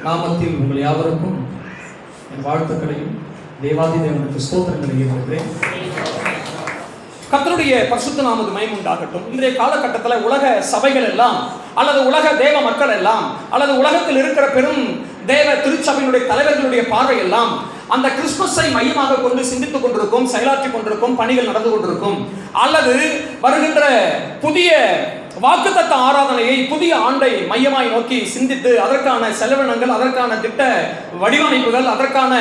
நாமத்தில் உங்கள் யாவருக்கும் என் வாழ்த்துக்களையும் தேவாதி தேவனுக்கு ஸ்தோத்திரங்களையும் இருக்கிறேன். கர்த்தருடைய பரிசுத்த நாமத்துக்கு மகிமை உண்டாகட்டும். இன்றைய காலகட்டத்தில் உலக சபைகள் எல்லாம் அல்லது உலக தேவ மக்கள் எல்லாம் அல்லது உலகத்தில் இருக்கிற பெரும் தேவ திருச்சபையினுடைய தலைவர்களுடைய பார்வை எல்லாம் அந்த கிறிஸ்துமஸை மையமாக கொண்டு சிந்தித்துக் கொண்டிருக்கும், செயலாற்றிக் கொண்டிருக்கும், பணிகள் நடந்து கொண்டிருக்கும். அல்லது வருகின்ற புதிய வாக்குத்தத்த ஆராதனையை, புதிய ஆண்டை மையமாய் நோக்கி சிந்தித்து அதற்கான செலவினங்கள், அதற்கான திட்ட வடிவமைப்புகள், அதற்கான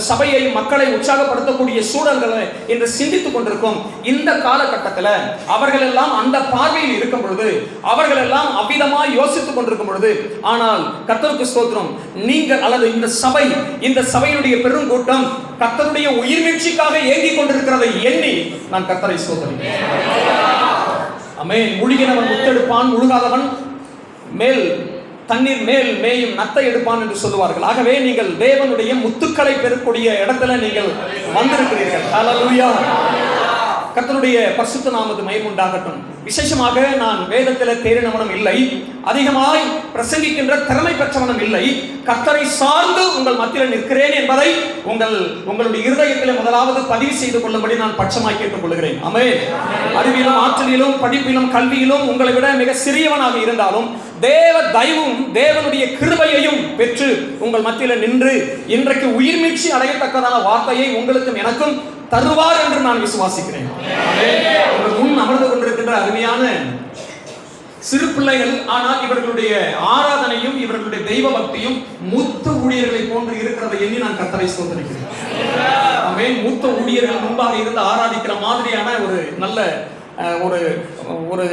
சபையை மக்களை உற்சாகப்படுத்தக்கூடிய சூழல்களை என்று சிந்தித்துக் கொண்டிருக்கும் இந்த காலகட்டத்தில் அவர்கள் எல்லாம் அந்த பார்வையில் இருக்கும் பொழுது, அவர்கள் எல்லாம் அவ்விதமாய் யோசித்துக் கொண்டிருக்கும் பொழுது, ஆனால் கர்த்தருக்கு ஸ்தோத்திரம், நீங்கள் அல்லது இந்த சபையினுடைய பெரும் கூட்டம் கர்த்தருடைய உயிர் மீட்சிக்காக ஏங்கிக் கொண்டிருக்கிறதை எண்ணி நான் கர்த்தரை ஸ்தோத்திரிக்கிறேன். ஆமென். முழுகினவன் முத்தெடுப்பான், முழுகாதவன் மேல் தண்ணீர் மேல் மேயும் நத்தை எடுப்பான் என்று சொல்லுவார்கள். ஆகவே நீங்கள் தேவனுடைய முத்துக்களை பெறக்கூடிய இடத்துல நீங்கள் வந்திருக்கிறீர்கள். ஹல்லேலூயா. கர்த்தருடைய பரிசுத்த நாமத்துக்கு மகிமை உண்டாகட்டும். விசேஷமாக நான் வேதத்தில் தேறினவனும் இல்லை, அதிகமாய் பிரசங்கிக்கின்ற திறமை பெற்றவனும் இல்லை. கர்த்தரை சார்ந்து உங்கள் மத்தியில் நிற்கிறேன் என்பதை உங்களுடைய இருதயத்தில் முதலாவது பதிவு செய்து கொள்ளும்படி நான் பட்சமாய் கேட்டுக் கொள்கிறேன். ஆமென். அறிவிலும் ஆற்றலிலும் படிப்பிலும் கல்வியிலும் உங்களை விட மிக சிறியவனாக இருந்தாலும் தேவ தயவும் தேவனுடைய கிருபையையும் பெற்று உங்கள் மத்தியில் நின்று இன்றைக்கு உயிர் மீட்சி அடையத்தக்கதான வார்த்தையை உங்களுக்கும் எனக்கும் தருவார் என்று நான் விசுவாசிக்கிறேன். உங்கள் முன் அமர்ந்து கொண்டிருக்கின்ற அருமையான சிறு பிள்ளைகள், ஆனால் இவர்களுடைய ஆராதனையும் இவர்களுடைய தெய்வ பக்தியும் மூத்த ஊழியர்களை போன்று இருக்கிறதை எண்ணி நான் கர்த்தரை ஸ்தோத்திரிக்கிறேன். ஆமென். மூத்த ஊழியர்கள் முன்பாக இருந்து ஆராதிக்கிற மாதிரியான ஒரு நல்ல ஒரு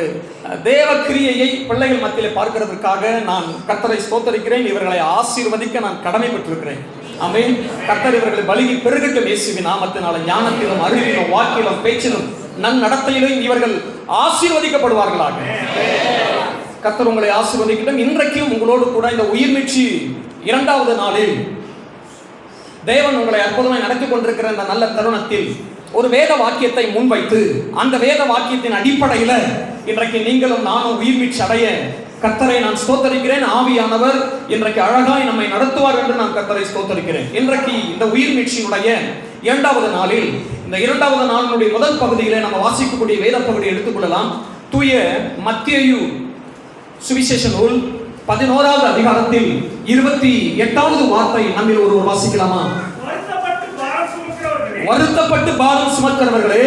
தேவ கிரியையை பிள்ளைகள் மத்தியில் பார்க்கிறதுக்காக நான் கர்த்தரை ஸ்தோத்திரிக்கிறேன். இவர்களை ஆசீர்வதிக்க நான் கடமைப்பட்டிருக்கிறேன். ஆமென். கர்த்தர் இவர்களை பலியில் பெருகட்டும் இயேசுவின் நாமத்தினால. ஞானத்திலும் அறிவிலும் வாக்கிலும் பேச்சிலும் நன்னடத்தையிலும் இவர்கள் ஆசீர்வதிக்கப்படுவார்களாக. கர்த்தர் உங்களை ஆசீர்வதிக்கட்டும். இன்றைக்கும் உங்களோடு கூட இந்த உயிர் மீட்சி 2வது நாளில் தேவன் உங்களை அற்புதமாய் நடத்தி கொண்டிருக்கிற இந்த நல்ல தருணத்தில் ஒரு வேத வாக்கியத்தை முன்வைத்து அந்த வேத வாக்கியத்தின் அடிப்படையில் இன்றைக்கு நீங்களும் நானும் உயிர் மீட்சி அடைய கர்த்தரை நான் ஸ்தோத்தரிக்கிறேன். ஆவியானவர் இன்றைக்கு அழகாய் நம்மை நடத்துவார் என்று நான் கர்த்தரை ஸ்தோத்தரிக்கிறேன். இன்றைக்கு இந்த உயிர் மீட்சியினுடைய 2வது நாளில், இந்த 2வது நாளினுடைய முதல் பகுதியிலே நம்ம வாசிக்கக்கூடிய வேத பகுதியை எடுத்துக்கொள்ளலாம். தூய மத்தேயு சுவிசேஷ நூல் 11வது அதிகாரத்தில் 28வது வார்த்தை நம்மில் ஒருவர் வாசிக்கலாமா? வருத்தப்பட்டு பாரம் சுமக்கிறவர்களே,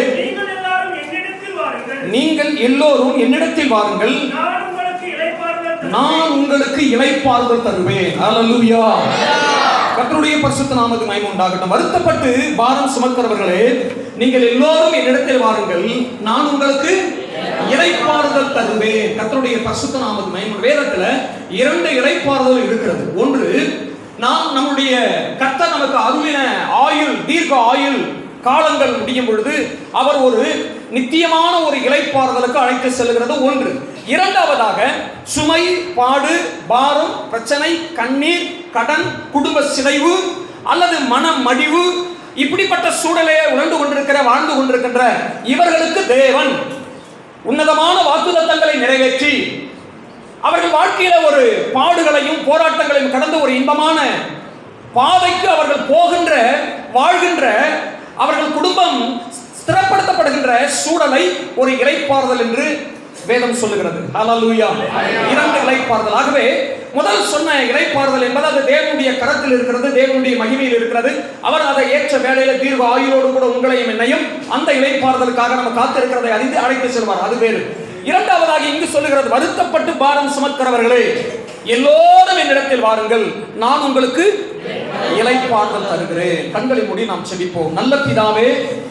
நீங்கள் எல்லோரும் என்னிடத்தில் வாருங்கள், நான் உங்களுக்கு இளைப்பாறுதல் தருவேன். ஹல்லேலூயா. கர்த்தருடைய பரிசுத்த நாமத்துக்கு மகிமை உண்டாகட்டும். வருத்தப்பட்டு பாரம் சுமக்கிறவர்களே, நீங்கள் எல்லோரும் என்னிடத்தில் வாருங்கள், நான் உங்களுக்கு இளைப்பாறுதல் தருவேன். கர்த்தருடைய பரிசுத்த நாமத்துக்கு மகிமை. வேதத்துல 2 இளைப்பாறுதல் இருக்கிறது. ஒன்று, நாம் நம்முடைய கர்த்தர் நமக்கு அருளின தீர்க்க ஆயுள் காலங்கள் முடியும் பொழுது அவர் ஒரு நித்தியமான ஒரு இளைப்பாறுதலுக்கு அழைத்து செல்கிறது. ஒன்று. 2வதாக சுமை, பாடு, பாரம், பிரச்சனை, கண்ணீர், கடன், குடும்ப சிதைவு அல்லது மனம் மடிவு, இப்படிப்பட்ட சூழலையே வாழ்ந்து கொண்டிருக்கின்ற இவர்களுக்கு தேவன் உன்னதமான வாக்குத்தத்தங்களை நிறைவேற்றி அவர்கள் வாழ்க்கையில ஒரு பாடுகளையும் போராட்டங்களையும் கடந்து ஒரு இன்பமான பாதைக்கு அவர்கள் வாழ்கின்ற அவர்கள் குடும்பம் ஸ்திரப்படுத்தப்படுகின்ற சூழலை ஒரு இளைப்பாறுதல் என்று வேதம் சொல்லுகிறது. ஹல்லேலூயா. 2 இளைப்பாறுதல். ஆகவே முதல் சொன்ன இளைப்பாறுதல் என்பது அது தேவனுடைய கரத்தில் இருக்கிறது, தேவனுடைய மகிமையில் இருக்கிறது. அவர் அதை ஏற்ற வேளையில தீர்வு ஆயுளோடு கூட உங்களையும் என்னையும் அந்த இளைப்பாறுதலுக்காக நம்ம காத்திருக்கிறதை அறிந்து அழைத்து செல்வார். அது வேறு. 2வதாக இங்கு சொல்லுகிறது, வருத்தப்பட்டு பாரம் சுமக்கிறவர்களே, எல்லோரும் என்னிடத்தில் வாருங்கள், நான் உங்களுக்கு இளைப்பாறுதல் தருகிறேன். கண்களை மூடி நாம் செபிப்போம். நல்ல பிதாவே,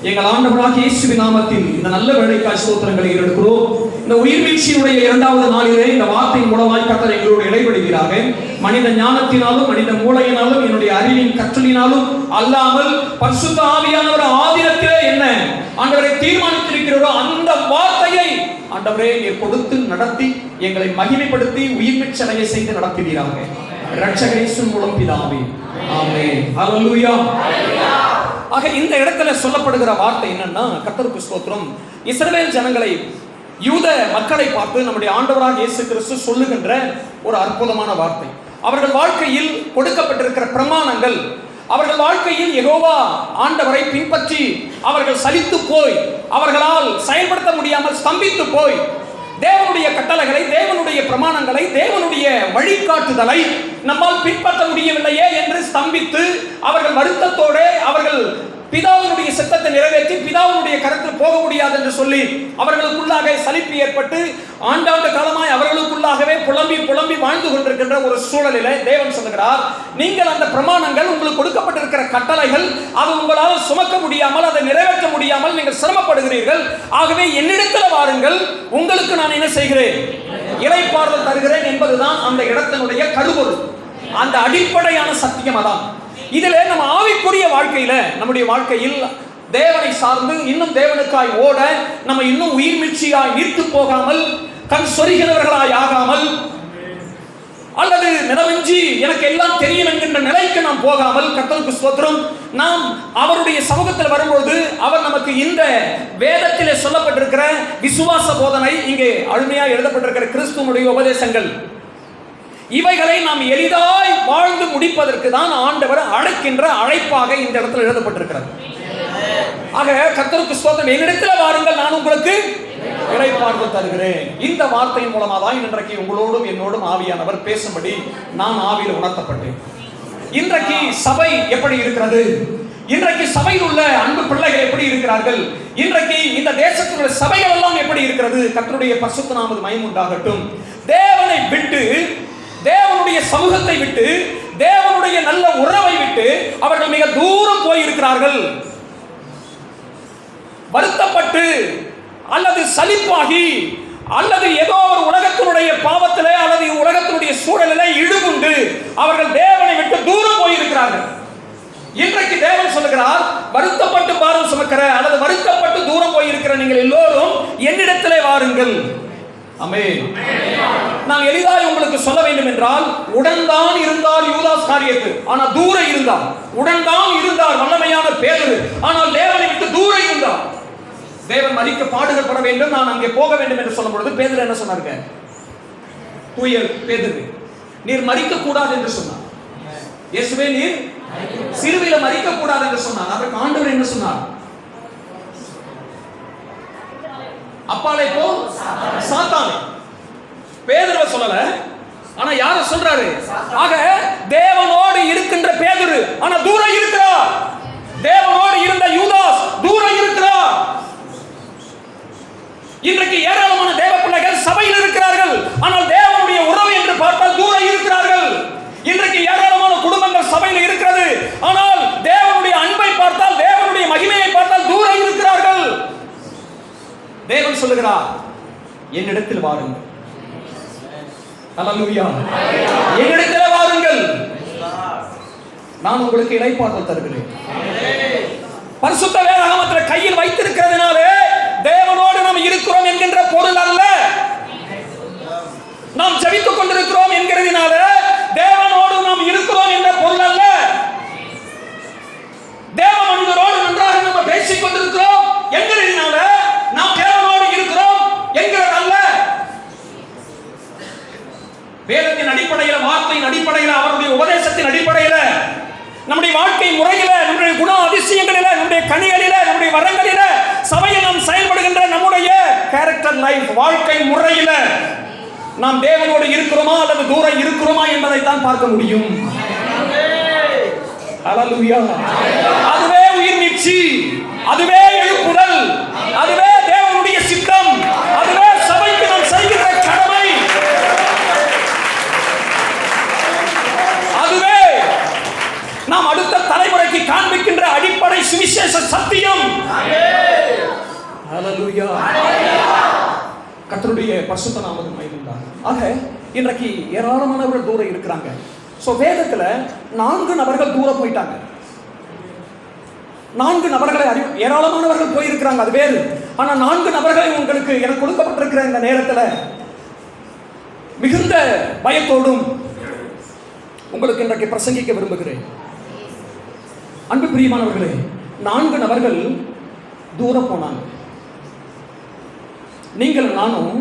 எங்கள் ஆண்டவராகிய இயேசுவின் நாமத்தில் இந்த நல்ல வேளைக்காய் ஸ்தோத்திரங்களை எடுக்கிறோம். இந்த உயிர் மீட்சியினுடைய 2வது நாளிலே இந்த வார்த்தையின் மூலமாய் கர்த்தர் எங்களோடு இடைபடுகிறாக. மனித ஞானத்தினாலும் மனித மூளையினாலும் என்னுடைய அறிவின் கற்றலினாலும் அல்லாமல் பரிசுத்த ஆவியானவர் ஆதிரத்திலே என்ன ஆண்டவரை தீர்மானித்திருக்கிறோரோ அந்த வார்த்தையை ஆண்டவரே நீர் கொடுத்து நடத்தி எங்களை மகிமைப்படுத்தி உயிர் மீட்சி செய்து நடத்துவீராக. இரட்சகர் இயேசுவின் மூலம் பிதாவே, ஆமென். ஹல்லேலூயா. ஆக இந்த இடத்துல சொல்லப்படுகிற வார்த்தை என்னன்னா, கர்த்தருக்கு ஸ்தோத்திரம், இஸ்ரவேல் ஜனங்களை யூத மக்களை பார்த்து நம்முடைய ஆண்டவராகிய இயேசு கிறிஸ்து சொல்லுகின்ற ஒரு அற்புதமான வார்த்தை. அவர்கள் வாழ்க்கையில் கொடுக்கப்பட்டிருக்கிற பிரமாணங்கள், அவர்கள் வாழ்க்கையில் யெகோவா ஆண்டவரை பின்பற்றி அவர்கள் சலித்து போய், அவர்களால் செயல்படுத்த முடியாமல் ஸ்தம்பித்து போய், தேவனுடைய கட்டளைகளை, தேவனுடைய பிரமாணங்களை, தேவனுடைய வழிகாட்டுதலை நம்மால் பின்பற்ற முடியவில்லையே என்று ஸ்தம்பித்து அவர்கள் வருத்தத்தோடு அவர்கள் பிதாவினுடைய சித்தத்தை நிறைவேற்றி பிதாவினுடைய கருத்தில் போக முடியாது என்று சொல்லி அவர்களுக்குள்ளாக சலிப்பு ஏற்பட்டு ஆண்டாண்டு காலமாய் அவர்களுக்குள்ளாகவே புலம்பி வாழ்ந்து கொண்டிருக்கின்ற ஒரு சூழலிலே தேவன் சொல்லுகிறார், நீங்கள் அந்த பிரமாணங்கள், உங்களுக்கு கொடுக்கப்பட்டிருக்கிற கட்டளைகள், அது உங்களால் சுமக்க முடியாமல், அதை நிறைவேற்ற முடியாமல் நீங்கள் சிரமப்படுகிறீர்கள். ஆகவே என்னிடத்தில் வாருங்கள், உங்களுக்கு நான் என்ன செய்கிறேன், இளைப்பாறுதல் தருகிறேன் என்பதுதான் அந்த இடத்தினுடைய கருப்பொருள். அந்த அடிப்படையான சத்தியம் அதான். இதிலே நம்ம ஆவிக்குரிய வாழ்க்கையில, நம்முடைய வாழ்க்கையில் தேவனை சார்ந்து இன்னும் தேவனுக்காய் ஓட, நம்ம இன்னும் உயிர் மீட்சியாய் நீர்த்து போகாமல், கண் சொரிகிறவர்களாய் ஆகாமல், அல்லது நிலவஞ்சி எனக்கு எல்லாம் தெரியும் என்கின்ற நிலைக்கு நாம் போகாமல், கர்த்தருக்கு ஸ்தோத்திரம், நாம் அவருடைய சமூகத்தில் வரும்போது அவர் நமக்கு இந்த வேதத்திலே சொல்லப்பட்டிருக்கிற விசுவாச போதனை, இங்கே அருமையாக எழுதப்பட்டிருக்கிற கிறிஸ்துவனுடைய உபதேசங்கள், இவைகளை நாம் எளிதாய் வாழ்ந்து முடிப்பதற்கு தான் ஆண்டவர் அழைக்கின்ற அழைப்பாக இந்த இடத்தில் எழுதப்பட்டிருக்கிறது. ஆக கர்த்தருக்கு ஸ்தோத்திரம், என்னிடத்தில் வாருங்கள், நான் உங்களுக்கு இளைப்பாறுதல் தருகிறேன். இந்த வார்த்தையின் மூலமாக தான் இன்றைக்கு உங்களோடும் என்னோடும் ஆவியானவர் பேசும்படி நான் ஆவியில் உணர்த்தப்பட்டேன். இன்றைக்கு சபை எப்படி இருக்கிறது, இன்றைக்கு சபையில் உள்ள அன்பு பிள்ளைகள் எப்படி இருக்கிறார்கள், இன்றைக்கு இந்த தேசத்தில் உள்ள சபைகள் எல்லாம் எப்படி இருக்கிறது, கர்த்தருடைய பரிசுத்த நாமத்துக்கு மகிமை உண்டாகட்டும். தேவனை விட்டு, தேவனுடைய சமூகத்தை விட்டு, தேவனுடைய நல்ல உறவை விட்டு அவர்கள் மிக தூரம் போயிருக்கிறார்கள். வருத்தப்பட்டு அல்லது சலிப்பாகி அல்லது ஏதோ ஒரு உலகத்தினுடைய பாவத்திலே அல்லது உலகத்தினுடைய சூழலிலே இடுகுண்டு அவர்கள் தேவனை விட்டு தூரம் போயிருக்கிறார்கள். இன்றைக்கு தேவன் சொல்லுகிறார், வருத்தப்பட்டு பாரம் சுமக்கிற அல்லது வருத்தப்பட்டு தூரம் போயிருக்கிற நீங்கள் எல்லோரும் என்னிடத்திலே வாருங்கள். ஆமென். நான் எளிதாய் உங்களுக்கு சொல்ல வேண்டும் என்றால், உடன்தான் இருந்தார் யூதாஸ் காரியத்து, ஆனால் தூர இருந்தார். உடன்தான் இருந்தார் வல்லமையான பேதுரு, ஆனால் தேவனை விட்டு தூர இருந்தார். தேவன் மரிக்க பாடுகள் பட வேண்டும், நான் அங்கே போக வேண்டும் என்று சொல்லும் பொழுது பேதுரு என்ன சொன்னாருங்க? தூய பேதுரு, நீர் மரிக்க கூடாது என்று சொன்னார். இயேசுவே நீர் சிலுவையில மரிக்க கூடாது என்று சொன்னார். அதற்கு ஆண்டவர் என்ன சொன்னார்? அப்பாலே போ சாத்தானே. பேதுருவை சொல்லல, ஆனா யார சொல்றாரு? ஆக தேவனோடு இருக்கின்ற பேதுரு ஆனா தூரம் இருக்கிறார். தேவனோடு இருந்த யூதாஸ் தூரம் இருக்கிறார். இன்றைக்கு ஏராளமான தேவ பிள்ளைகள் சபையில் இருக்கிறார்கள், ஆனால் தேவனுடைய உறவு என்று பார்த்தால் தூரம் இருக்கிறார்கள். இன்றைக்கு ஏராளமான குடும்பங்கள் சபையில் இருக்கிறது, ஆனால் தேவனுடைய அன்பை பார்த்தால், தேவனுடைய மகிமையை பார்த்தால் தூரம் இருக்கிறார்கள். தேவன் சொல்லுகிறார், என்னிடத்தில் வாருங்கள். அல்லேலூயா. என்னிடத்தில் வாருங்கள், நான் உங்களுக்கு இளைப்பாறுதல் தருகிறேன். பரிசுத்த வேதாகமத்தில் கையில் வைத்திருக்கிறதுனாலே தேவனோடு நாம் இருக்கிறோம் என்கின்ற பொருள் அல்ல. நாம் ஜெபித்துக் கொண்டிருக்கிறோம் என்கிறதுனால தேவனோடு நாம் இருக்கிறோம் என்ற பொருள் அல்ல. தேவ மனிதரோடு நன்றாக நாம் பேசிக் கொண்டிருக்கிறோம் என்கிறதுனால நாம் தேவனோடு இருக்கிறோம் என்கிறது அல்ல. வேதத்தின் அடிப்படையில், வார்த்தையின் அடிப்படையில், அவருடைய உபதேசத்தின் அடிப்படையில், நம்முடைய வாழ்க்கை முறையில, நம்முடைய குண அதிசயங்களில, நம்முடைய கனிகளில, நம்முடைய வரங்களில, சபையில் நாம் செயல்படுகின்ற நம்முடைய கேரக்டர் லைஃப், வாழ்க்கை முறையில நாம் தேவனோடு இருக்கிறோமா அல்லது தூரம் இருக்கிறோமா என்பதை தான் பார்க்க முடியும். ஹல்லேலூயா. அதுவே உயிர் மீட்சி, அதுவே எழுப்புதல், அதுவே தேவனுடைய சித்தம், அதுவே சபைக்கு நாம் செய்கின்ற கடமை, அதுவே நாம் அடுத்த தலைமுறைக்கு காண்பிக்கின்ற அடிப்படை சுவிசேஷ சத்தியம். ஹல்லேலூயா. கர்த்தருடைய பரிசுத்த நாமத்துக்கு மகிமை உண்டாகட்டும். ஆக இன்றைக்கு ஏராளமானவர்கள் தூரம் இருக்கிறாங்க. சோ வேதத்துல 4 நபர்கள் தூரம் போயிட்டாங்க. 4 நபர்களை ஏராளமானவர்கள் போயிருக்கிறாங்க, அது வேறு. ஆனா 4 நபர்களை உங்களுக்கு எனக்கு கொடுக்கப்பட்டிருக்கிற இந்த நேரத்துல மிகுந்த பயத்தோடும் உங்களுக்கு இன்றைக்கு பிரசங்கிக்க விரும்புகிறேன். அன்பு பிரியமானவர்களே, 4 நபர்கள் தூரம் போனாங்க. நீங்கள் நானும்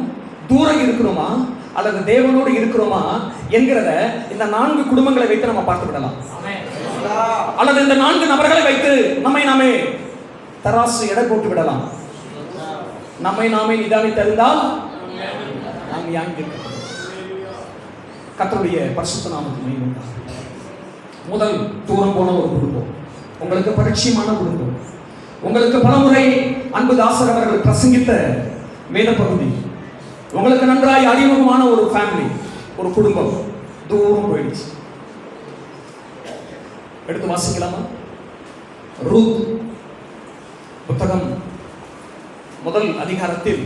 தூரம் இருக்கிறோமா அல்லது தேவனோடு இருக்கிறோமா என்கிறத இந்த 4 குடும்பங்களை வைத்து நம்ம பார்த்து விடலாம். அல்லது இந்த 4 நபர்களை வைத்து நாமே தராசு எடை போட்டு விடலாம். நம்மை நாமே நிதானித்தறிந்தால் நாம் யாங்க கர்த்தருடைய பரிசுத்த நாமத்துக்கு மகிமை உண்டாகட்டும். முதல் தூரம் போன ஒரு குடும்பம், உங்களுக்கு பரிச்சயமான குடும்பம், உங்களுக்கு பலமுறை அன்பு தாசர் அவர்கள் பிரசங்கித்த வேத பகுதி, உங்களுக்கு நன்றாய் அறிமுகமான ஒரு ஃபேமிலி, ஒரு குடும்பம் தூரம் போயிடுச்சு. எடுத்து வாசிக்கலாமா? ரூத் புத்தகம் முதல் அதிகாரத்தில்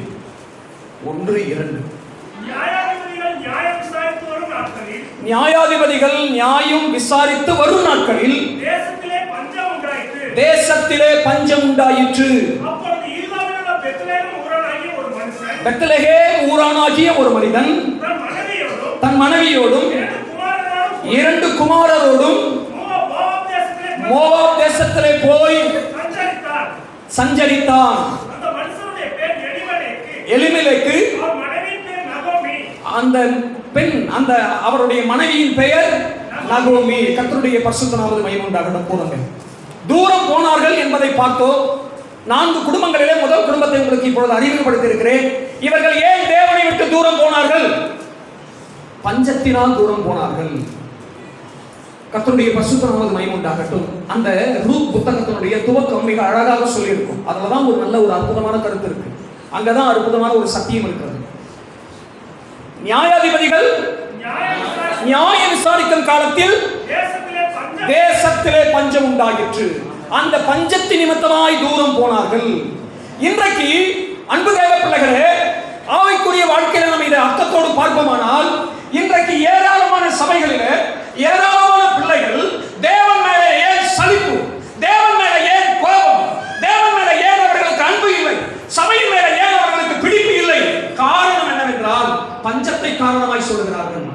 1-2. நியாயாதிபதிகள் நியாயம் விசாரித்து வரும் நாட்களில் தேசத்திலே பஞ்சம் உண்டாயிற்று. பெத்லகேம் ஊரானாகிய ஒரு மனிதன் தன் மனைவியோடும் 2 குமாரரோடும் மோவாப் தேசத்திலே போய் சஞ்சரித்தான். எலிமெலேக்கு, அந்த பெண், அந்த அவருடைய மனைவியின் பெயர் நகோமி. கர்த்தருடைய பரிசுத்த நாமத்துக்கு மகிமை உண்டாகட்டும். போறாங்க, தூரம் போனார்கள் என்பதை பார்த்தோம். 4 குடும்பங்களிலே முதல் குடும்பத்தை உங்களுக்கு இப்பொழுது அறிமுகப்படுத்தி இருக்கிறேன். இவர்கள் ஏன் தேவனை விட்டு தூரம் போனார்கள்? பஞ்சத்தினால் தூரம் போனார்கள். கர்த்தருடைய பரிசுத்த நாமத்துக்கு மகிமை உண்டாகட்டும். அந்த ரூத் புத்தகத்தினுடைய துவக்கம் மிக அழகாக சொல்லியிருக்கும். அதுலதான் ஒரு நல்ல ஒரு அற்புதமான கருத்து இருக்கு. அங்கதான் அற்புதமான ஒரு சத்தியம் இருக்கிறது. நியாயாதிபதிகள் நியாயம் விசாரிக்கும் காலத்தில் தேசத்திலே பஞ்சம் உண்டாயிற்று. அந்த பஞ்சத்தின் நிமித்தமாய் தூரம் போனார்கள். இன்றைக்கு அன்பு தேவ பிள்ளைகளே, ஆவிக்குரிய வாழ்க்கையில நம்ம இதை அர்த்தத்தோடு பார்ப்போமானால், இன்றைக்கு ஏராளமான சபைகளிலே ஏராளமான பிள்ளைகள் தேவன் மேலே ஏன் சலிப்பு, தேவன் மேலே ஏன் கோபம், தேவன் மேலே ஏன் அவர்களுக்கு அன்பு இல்லை, சபையின் மேலே ஏன் அவர்களுக்கு பிடிப்பு இல்லை? காரணம் என்னவென்றால் பஞ்சத்தை காரணமாய் சொல்லுகிறார்கள்,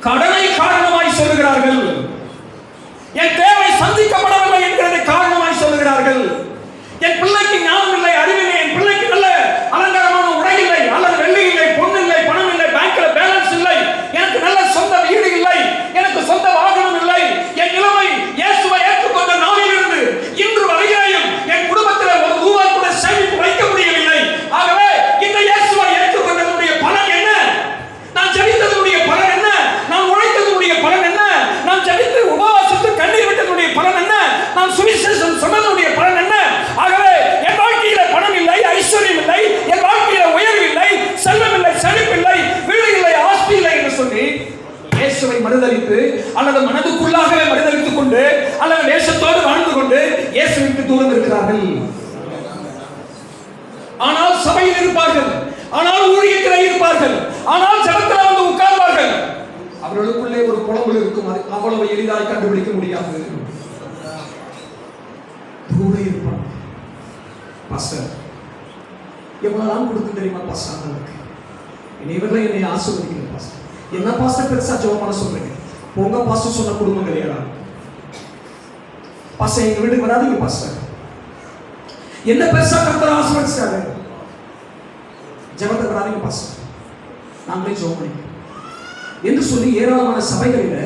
கடனை காரணமாய் சொல்லுகிறார்கள், என் தேவை சந்திக்கப்படவில்லை என்கிறதை காரணமாய் சொல்லுகிறார்கள், என் பிள்ளைக்கு ஞானம் இல்லை, அறிவில்லை, என் பிள்ளைக்கு நல்ல அலங்காரமான உடை இல்லை, அல்லது வெள்ளி இல்லை, பொண்ணு இல்லை, பணம் இல்லை, பேங்க்ல பேலன்ஸ் இல்லை, எனக்கு நல்ல சொந்த வீடு இல்லை, எனக்கு சொந்த வாகனம் இல்லை, என் நிலைமை இயேசுவை ஏற்றுக்கொண்ட நாளிலிருந்து இன்று வரையிலும் என் குடும்பத்தில் ஒரு ரூபாய் கூட சேமிப்பு வைக்க முடியவில்லை. ஆகவே இந்த இயேசுவை ஏற்றுக்கொண்டதுடைய பலன் என்ன? நான் ஜெபித்ததுடைய பலன் என்ன? நான் உழைத்ததுடைய பலன் என்ன? நான் ஜெபித்து உபவாசித்து கண்ணீர் விட்டதுடைய பலன் என்ன? நான் சுவிசேஷம் சொன்னதுடைய பலன் என்ன? ஆகவே என் வாழ்க்கையில பணம் இல்லை, ஐஸ்வர்யம் இல்லை, என் வாழ்க்கையில உயர்வு இல்லை, செல்வம் இல்லை, செழிப்பு இல்லை, வீடு இல்லை, ஆஸ்தி இல்லை என்று சொல்லி இயேசுவை மறுதலித்து அல்லது மனதுக்குள்ளாகவே மறுதலித்துக் கொண்டு அல்லது தேசத்தோடு வாழ்ந்து கொண்டு இயேசுவிற்கு தூரம் இருக்கிறார்கள். ஆனால் சபையில் இருப்பார்கள், ஆனால் ஊழியத்தில் இருப்பார்கள், ஆனால் ஜெபத்தில் வந்து உட்கார்வார்கள். அவர்களுக்குள்ளே ஒரு குழம்பு இருக்கும், அவ்வளவு எளிதாக கண்டுபிடிக்க முடியாது. தூரம் இருப்பாங்க. பாஸ்டர் எவ்வளவு கொடுத்து தெரியுமா பாஸ்டர்? இவர்கள் என்னை ஆசீர்வதிக்கிறேன் பாஸ்டர். என்ன பாஸ்டர் பெருசா ஜெபம் பண்ண சொல்றீங்க? உங்க பாஸ்டர் சொன்ன குடும்பங்கள் ஏறாது. பாஸ்டர் எங்க வீட்டுக்கு வராதீங்க பாஸ்டர். என்ன பெருசா கர்த்தர் ஆசீர்வதிச்சாரு? ஜெபத்துக்கு வராதீங்க பாஸ்டர், நாங்களே ஜெபம் பண்ணிக்கிறோம் என்று சொல்லி ஏராளமான சபைகளில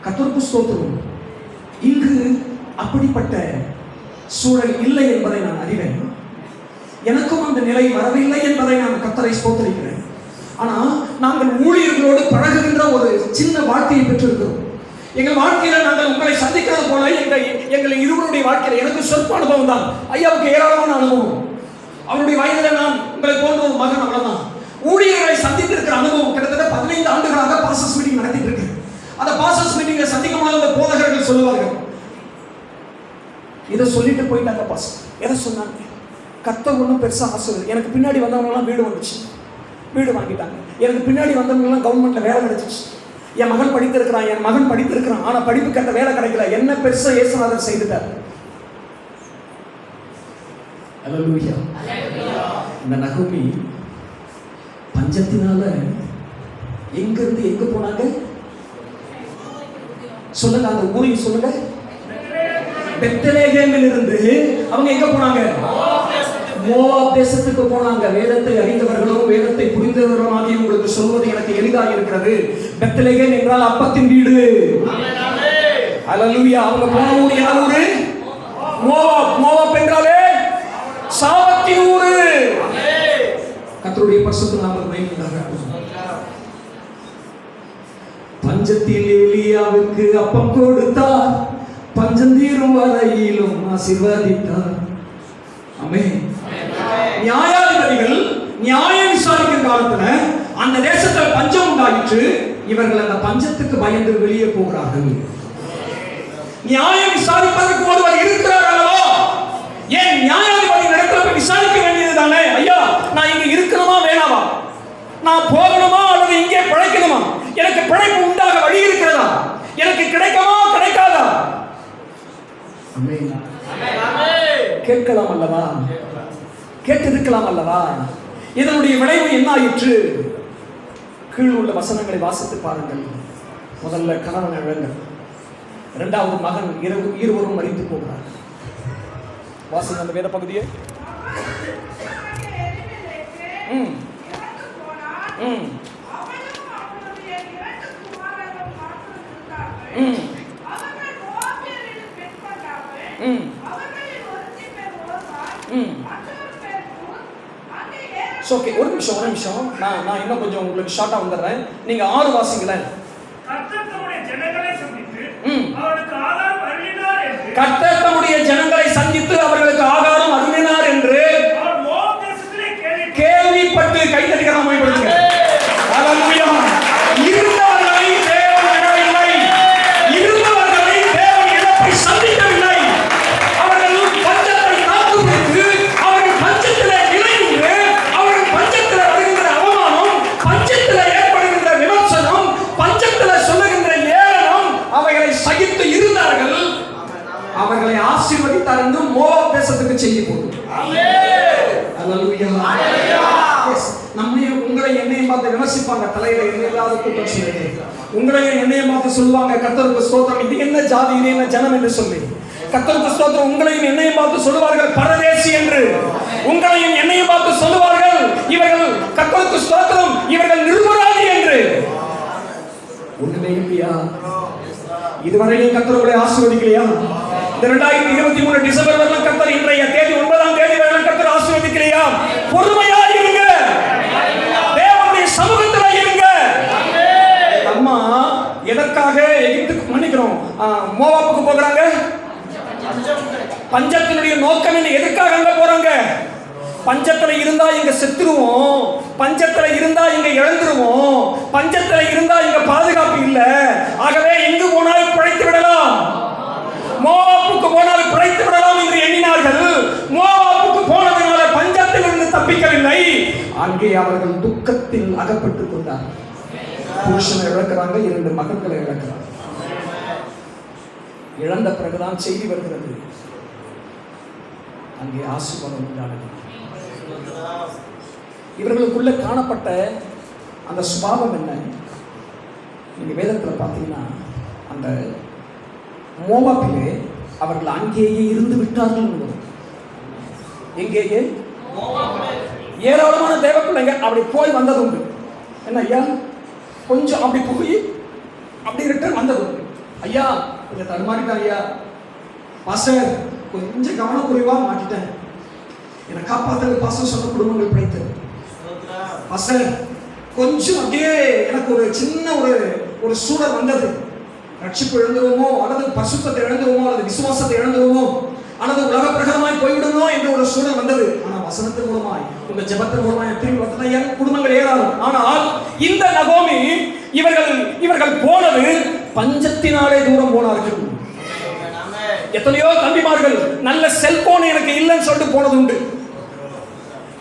கர்த்தருக்கு ஸ்தோத்திரம். இங்கு அப்படிப்பட்ட சூழல் இல்லை என்பதை நான் அறிவேன். எனக்கும் அந்த நிலை வரவில்லை என்பதை நான் கர்த்தரை ஸ்தோத்திரிக்கிறேன். ஆனா நாங்கள் ஊழியர்களோடு பழகுகின்ற ஒரு சின்ன வாழ்க்கையை பெற்றிருக்கிறோம். எங்கள் வாழ்க்கையில நாங்கள் உங்களை சந்திக்கிறது போல எங்கள் இருவருடைய வாழ்க்கையில எனக்கு சொற்ப அனுபவம் தான். ஐயாவுக்கு ஏராளமான அனுபவம். அவருடைய வயதில நான் உங்களை போன்ற ஒரு மகன், அவ்வளவுதான். ஊழியர்களை சந்தித்திருக்கிற அனுபவம் கிட்டத்தட்ட 15 ஆண்டுகளாக பாஸ்டர்ஸ் மீட்டிங் நடத்திட்டு இருக்கு. அந்த பாஸ்டர்ஸ் மீட்டிங்கை சந்திக்கும் போது அந்த போதகர்கள் சொல்லுவார்கள், இதை சொல்லிட்டு போயிட்டாங்க பாஸ்டர். எதை சொன்னாங்க? கர்த்தர் ஒன்றும் பெருசாக ஆசீர்வதி. எனக்கு பின்னாடி வந்தவங்கலாம் வீடு வந்துச்சு, வீடு வாங்கிட்டாங்க. எனக்கு பின்னாடி வந்தவங்கலாம் கவர்மெண்ட்ல வேலை கிடைச்சிச்சு. என் மகன் படித்திருக்கிறான், என் மகன் படித்திருக்கிறான், ஆனா படிப்புக்கு அந்த வேலை கிடைக்கல. என்ன பெருசா இயேசுநாதர் செய்துட்டார். அல்லேலூயா. இந்த நகோமி பஞ்சத்தினால எங்க இருந்து எங்க போனாங்க சொல்லுங்க, அந்த ஊரையும் சொல்லுங்க. பெத்லகேமில் இருந்து அவங்க எங்க போனாங்க? மோவாப் தேசத்துக்கு போனாங்க. வேதத்தை அறிந்தவர்களும் வேதத்தை புரிந்தவர்களும் உங்களுக்கு சொல்வது எனக்கு எளிதாக இருக்கிறது. பெத்லகேம் என்றால் அப்பத்தின் வீடு. அல்லேலூயா. அவங்க போன ஊர் என்ன ஊரு? மோவாப். மோவாப் என்றாலே சாபத்தின் ஊரு. கர்த்தருடைய பரிசுத்த நாமம் மகிமைப்படட்டும். பஞ்சத்தில் எலியாவுக்கு அப்பம் கொடுத்தார், பஞ்சம் தீரும் வரையிலும் ஆசீர்வதித்தார். ஆமென். நியாயாதிபதிகள் நியாயம் விசாரிக்கும் காலத்துல அந்த தேசத்துல பஞ்சம் உண்டாயிற்று. இவர்கள் அந்த பஞ்சத்துக்கு பயந்து வெளியே போகிறார்கள். நியாயம் விசாரிப்பதற்கு ஒருவர் இருக்கிறார் அல்லவா? ஏன் நியாயாதிபதி இடத்துல போய் விசாரிக்க வேண்டியதுதானே? ஐயா, நான் இங்க இருக்கணுமா வேணாமா? நான் போகணுமா அல்லது இங்கே பிழைக்கணுமா? எனக்கு பிழைப்பு உண்டாக வழி இருக்கிறதா? எனக்கு கிடைக்குமா கிடைக்காதா? கேட்கலாம் அல்லவா? கேட்டிருக்கலாம் அல்லவா? இதனுடைய விளைவு என்ன ஆயிற்று? கீழ் உள்ள வசனங்களை வாசித்து பாருங்கள். முதல்ல கணவன் இழந்தார், இரண்டாவது மகன், இருவரும் மரித்து போகிறார். வாசிங்க அந்த வேத பகுதியை. ஓகே, ஒரு நிமிஷம். நான் இன்னும் கொஞ்சம் உங்களுக்கு ஷார்ட்டா வந்துடுறேன். நீங்க 6 வாசிங்களேன். கர்த்தர் தம்முடைய ஜனங்களை சந்தித்து அவர்களுக்கு ஆகாரம் அருளினார் என்று கேள்விப்பட்டு கைதடிக்கலாம். அல்லேலூயா. இருந்தவர்களை தேவன் விடவில்லை, இருந்தவர்களை தேவன் இழப்பை சந்திக்கவில்லை. அவர்கள் பஞ்சத்தை தாக்குப்பிடித்து அவர்கள் பஞ்சத்திலே நிலைநின்று அவர்கள் பஞ்சத்தில் வருகின்ற அவமானம், பஞ்சத்தில் ஏற்படுகின்ற விமர்சனம், பஞ்சத்தில் சொல்லுகின்ற ஏளனம் அவைகளை சகித்து இருந்தார்கள். அவர்களை ஆசீர்வதித்தார் என்று மோவாப் தேசத்துக்கு செய்தி போகும். உங்களை என்னையும் பார்த்து விமர்சிப்பாங்க. தலையில இல்லாத கூட்டம் சொல்லி உங்களையும் என்னையும் பார்த்து சொல்லுவாங்க, கர்த்தருக்கு ஸ்தோத்திரம், இது என்ன ஜாதி, இது என்ன ஜனம் என்று சொல்லி. கர்த்தருக்கு ஸ்தோத்திரம். உங்களையும் என்னையும் பார்த்து சொல்லுவார்கள் பரதேசி என்று. உங்களையும் என்னையும் பார்த்து சொல்லுவார்கள் இவர்கள் கர்த்தருக்கு ஸ்தோத்திரம், இவர்கள் நிர்மராதி என்று. ஒண்ணுமே இல்லையா? இதுவரையிலும் கர்த்தர் உங்களை ஆசீர்வதிக்கலையா? இந்த 2023 டிசம்பர் வரலாம் கர்த்தர் இன்றைய தேதி 9ஆம் தேதி வரலாம் கர்த்தர் ஆசீர்வதிக்கலையா? பொறுமையா இருங்க, தேவனுடைய சமூகத்துல இருங்க. அம்மா எதற்காக எகிப்துக்கு மன்னிக்கிறோம் மோவாப்புக்கு போகிறாங்க? பஞ்சத்தினுடைய நோக்கம் என்ன? எதற்காக அங்க போறாங்க? பஞ்சத்துல இருந்தா இங்க செத்துருவோம், பஞ்சத்துல இருந்தா இங்க இழந்துருவோம், பஞ்சத்துல இருந்தா இங்க பாதுகாப்பு இல்ல, ஆகவே எங்கு போனாலும் பிழைத்து விடலாம், மோவாப்புக்கு போனால் பிழைத்து விடலாம் என்று எண்ணினார்கள். மோவாப்புக்கு போனதுனால பஞ்சத்தில் இருந்து தப்பிக்கவில்லை, அங்கே அவர்கள் துக்கத்தில் அகப்பட்டுக் கொண்டார். புருஷனை இழக்கிறாங்க, 2 மகன்களை இழக்கிறாங்க. இழந்த பிறகுதான் செய்தி வருகிறது, அங்கே ஆசீர்வாதம் உண்டானது. இவர்களுக்குள்ள காணப்பட்ட அந்த சுபாவம் என்ன? நீங்க வேதத்தில் பார்த்தீங்கன்னா அந்த மோவாபிலே அவர்கள் அங்கேயே இருந்து விட்டார்கள். எங்கேயே? ஏராளமான தேவ பிள்ளைங்க அப்படி போய் வந்தது உண்டு. என்ன ஐயா, கொஞ்சம் அப்படி போய் அப்படி ரிட்டர்ன் வந்தது உண்டு. ஐயா கொஞ்சம் தடுமாறிட்டேன், ஐயா பாஸ்டர் கொஞ்சம் கவனக்குறைவா மாட்டிட்டேன், என்னை காப்பாற்ற பாஸ்டர் சொன்ன குடும்பங்கள் பிழைத்தது. பாஸ்டர் கொஞ்சம் அப்படியே எனக்கு ஒரு சின்ன ஒரு சூழல் வந்தது, ரட்சிப்பு இழந்துருவோமோ அல்லது பரிசுத்தத்தை இழந்துருவோமோ அல்லது விசுவாசத்தை இழந்துருவோமோ அல்லது உலக பிரகாரமாய் போய்விடுமோ என்ற ஒரு சூழல் வந்தது. ஆனா வசனத்தின் மூலமாய் உங்க ஜெபத்தின் மூலமாய் திரும்பி வந்தா என் குடும்பங்கள் ஏறாது. ஆனால் இந்த நகோமி இவர்கள் போனது பஞ்சத்தினாலே தூரம் போனார்கள். எத்தனையோ தம்பிமார்கள் நல்ல செல்போன் எனக்கு இல்லைன்னு சொல்லிட்டு போனது உண்டு.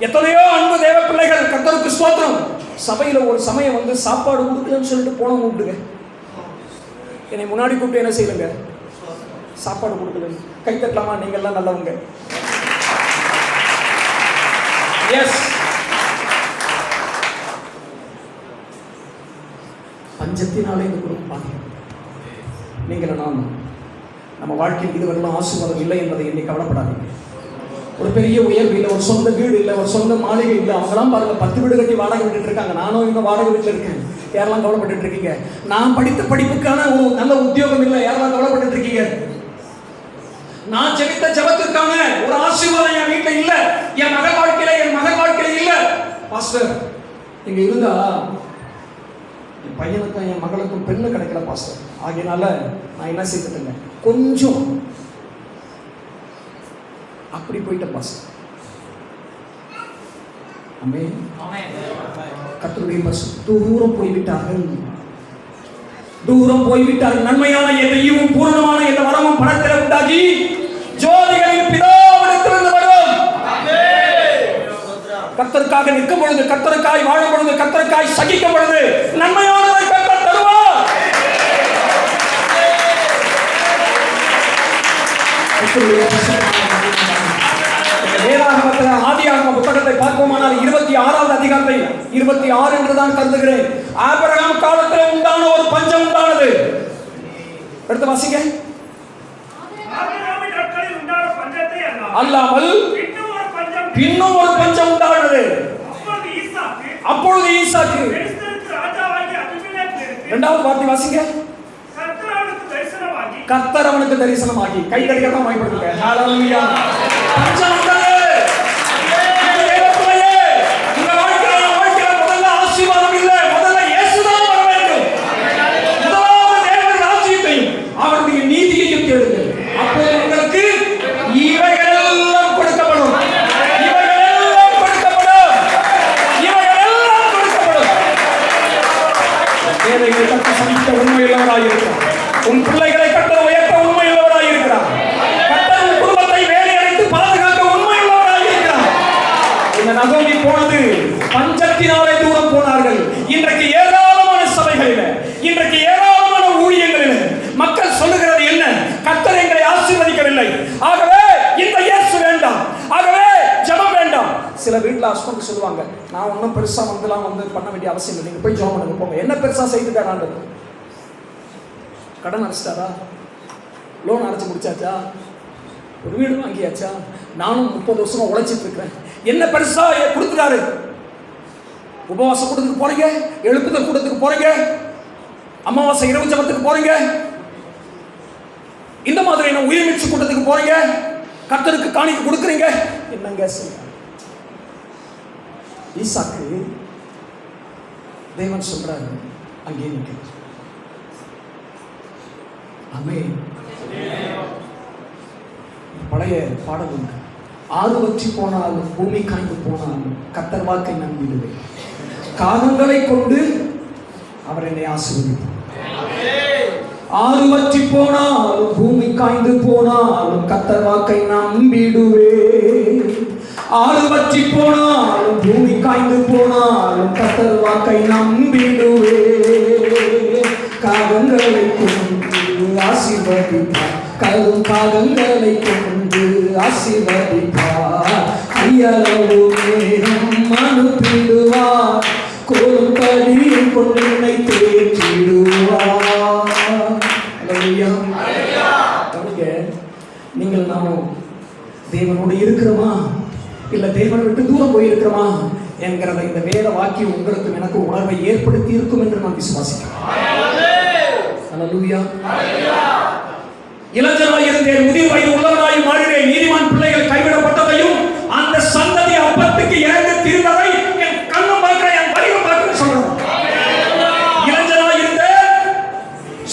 எத்தனையோ அன்பு தேவ பிள்ளைகள் கர்த்தருக்கு ஸ்தோத்திரம் சபையில ஒரு சமயம் வந்து சாப்பாடு கொடுக்கலன்னு சொல்லிட்டு போனவங்க உண்டுங்க. என்னை முன்னாடி கூப்பிட்டு என்ன செய்யுங்க, சாப்பாடு கொடுக்கல, கை தட்டலாமா? நீங்க எல்லாம் நல்லவங்க. எஸ், பஞ்சத்தினாலே இந்த குடும்பம் பாதிக்கும். நீங்கள் நானும் நம்ம வாழ்க்கையில் இதுவரையிலும் ஆசீர்வாதம் இல்லை என்பதை எண்ணி கவலைப்படாதீங்க. ஒரு பெரிய உயர்வு இல்லை, ஒரு சொந்த வீடு இல்லை, ஒரு சொந்த மாளிகை இல்லை. அவங்களாம் பாருங்க 10 வீடு கட்டி வாடகை விட்டுட்டு இருக்காங்க. நானும் இன்னும் வாடகை வீட்டில் இருக்கேன். யாரெல்லாம் கவலைப்பட்டு இருக்கீங்க? நான் படித்த படிப்புக்கான ஒரு நல்ல உத்தியோகம் இல்லை, யாரெல்லாம் கவலைப்பட்டு இருக்கீங்க? நான் ஜெபித்த ஜெபத்திற்கான ஒரு ஆசீர்வாதம் என் வீட்டில் இல்லை, என் மகன் வாழ்க்கையில என் மகன் வாழ்க்கையில இல்லை. பாஸ்டர் இங்க இருந்தா என் பையனுக்கும் என் மகளுக்கும் பெண்ணு கிடைக்கல பாஸ்டர், ஆகையினால நான் என்ன செய்துட்டேங்க, கொஞ்சம் அப்படி போயிட்ட பாஸ்டர். ஆமென். கர்த்தருடைய பரிசுத்த தூரம் போய்விட்டார்கள், தூரம் போய்விட்டார்கள். நன்மையான எந்த ஈவும் பூரணமான எந்த வரமும் பணத்தில் உண்டாகி ஜோதிகளின் பிதாவிடத்திலிருந்து வரும். கர்த்தருக்காக நிற்கும் பொழுது, கர்த்தருக்காய் வாழும் பொழுது, கர்த்தருக்காய் சகிக்கும் பொழுது நன்மையானதை கர்த்தர் தருவார். வேதாகமத்தில் ஆதியாகம புத்தகத்தை பார்ப்போமானால் 26வது அதிகாரத்தை 26 என்றுதான் கருதுகிறேன். ஆபிரகாம் காலத்தில் உண்டான ஒரு பஞ்சம் உண்டானது. எடுத்து வாசிங்க. அல்லாமல் இன்னும் ஒரு பஞ்சம் உண்டானது. அப்பொழுது ஈசாக்கு, இரண்டாவது வார்த்தை வாசிங்க. கர்த்தர் அவனுக்கு தரிசனமாகி, கை தரிசனம் வாய்ப்படுத்துங்க. ஹalleluya. பஞ்சம் உண்டானது. உங்க வாழ்க்கையில முதல்ல ஆசீர்வாதம் இல்லை, முதல்ல இயேசுதான் வர வேண்டும். முதலாவது தேவனுடைய ராஜ்யத்தையும் அவருடைய நீதியையும் தேடுங்கள். அப்போது உங்களுக்கு இவைகளெல்லாம் கொடுக்கப்படும். இவைகளெல்லாம் கொடுக்கப்படும். இவைகளெல்லாம் கொடுக்கப்படும். ஏழைகளை கட்ட சந்திக்க உண்மையுள்ளவராய் இருக்கிறார். உன் பிள்ளைகளை கட்ட உயர்த்த உண்மையுள்ளவராய் இருக்கிறார். கர்த்தர் உன் குடும்பத்தை வேலையடைத்து பாதுகாக்க உண்மையுள்ளவராய் இருக்கிறார். இந்த நகோமி போனது பஞ்சத்தினாலே தூரம் போனார்கள். இன்றைக்கு ஏராளமான சபைகளில், இன்றைக்கு ஏராளமான ஊழியங்களில் மக்கள் சொல்லுகிறது என்ன? கர்த்தர் எங்களை ஆசீர்வதிக்கவில்லை, ஆகவே இந்த இயேசு வேண்டாம், ஆகவே ஜெபம் வேண்டாம். சில வீட்டில் ஹஸ்பண்ட் சொல்லுவாங்க, நான் ஒன்றும் பெருசா வந்து பண்ண வேண்டிய அவசியம் இல்லை, நீங்க போய் ஜெபம் பண்ணுங்க போங்க. என்ன பெருசா செய்துட்டாராண்டு? கடன் அடைச்சிட்டாரா? லோன் அடைச்சு முடிச்சாச்சா? ஒரு வீடு வாங்கியாச்சா? நானும் 30 வருஷமா உழைச்சிட்டு இருக்கிறேன். என்ன பெருசா கொடுத்துட்டாரு? உபவாச கூட்டத்துக்கு போறீங்க, எழுப்புதல் கூட்டத்துக்கு போறீங்க, அமாவாசை இரவு ஜெபத்துக்கு போறீங்க, இந்த மாதிரி என்ன உயிர்மீட்சி கூட்டத்துக்கு போறீங்க, கர்த்தருக்கு காணிக்கை கொடுக்குறீங்க. என்னங்க செய்ய? ஈசாக்கு தேவன் சொல்றாரு, அங்கே நிற்க. ஆமென். பழைய பாடல் உண்டு. ஆறு வற்றி போனாலும் பூமி காய்ந்து போனாலும் கர்த்தர் வாக்கை நம்பிடுவேன். காகங்களை கொண்டு அவர் என்னை ஆசீர்வதிப்பார். ஆறு வற்றி போனாலும் பூமி காய்ந்து போனாலும் கர்த்தர் வாக்கை நம்பிடுவேன். ஆறு வற்றி போனாலும் பூமி காய்ந்து போனாலும் கர்த்தர் வாக்கை நம்பிடுவேன். காகங்களை கொண்டு ஆசீர்வதிப்பார், கரும் காகங்களை கொண்டு ஆசீர்வதிப்பார். கையளவு நேரம் அனுப்பிடுவார், கோலும் கடியும் கொண்டு என்னை தேற்றிடுவார். நீங்கள் நானும் தேவனோடு இருக்கிறோமா இல்ல தேவனை விட்டு தூரம் போயிருக்கிறோமா என்கிறத இந்த வேத வாக்கியம் உங்களுக்கு எனக்கு உணர்வை ஏற்படுத்தி இருக்கும் என்று நான் விசுவாசிக்கிறேன். இளைஞனாய் இருந்தேன், முதிர் வயது உள்ளவனாய் மாறினேன். நீதிமான் பிள்ளைகள் கைவிடப்பட்டதையும் அந்த சந்ததி அப்பத்துக்கு இறந்து தீர்ந்ததை என் கண்ணும் பார்க்கிற, என் வடிவம் பார்க்கிற சொல்றேன். இளைஞனாய் இருந்தேன்,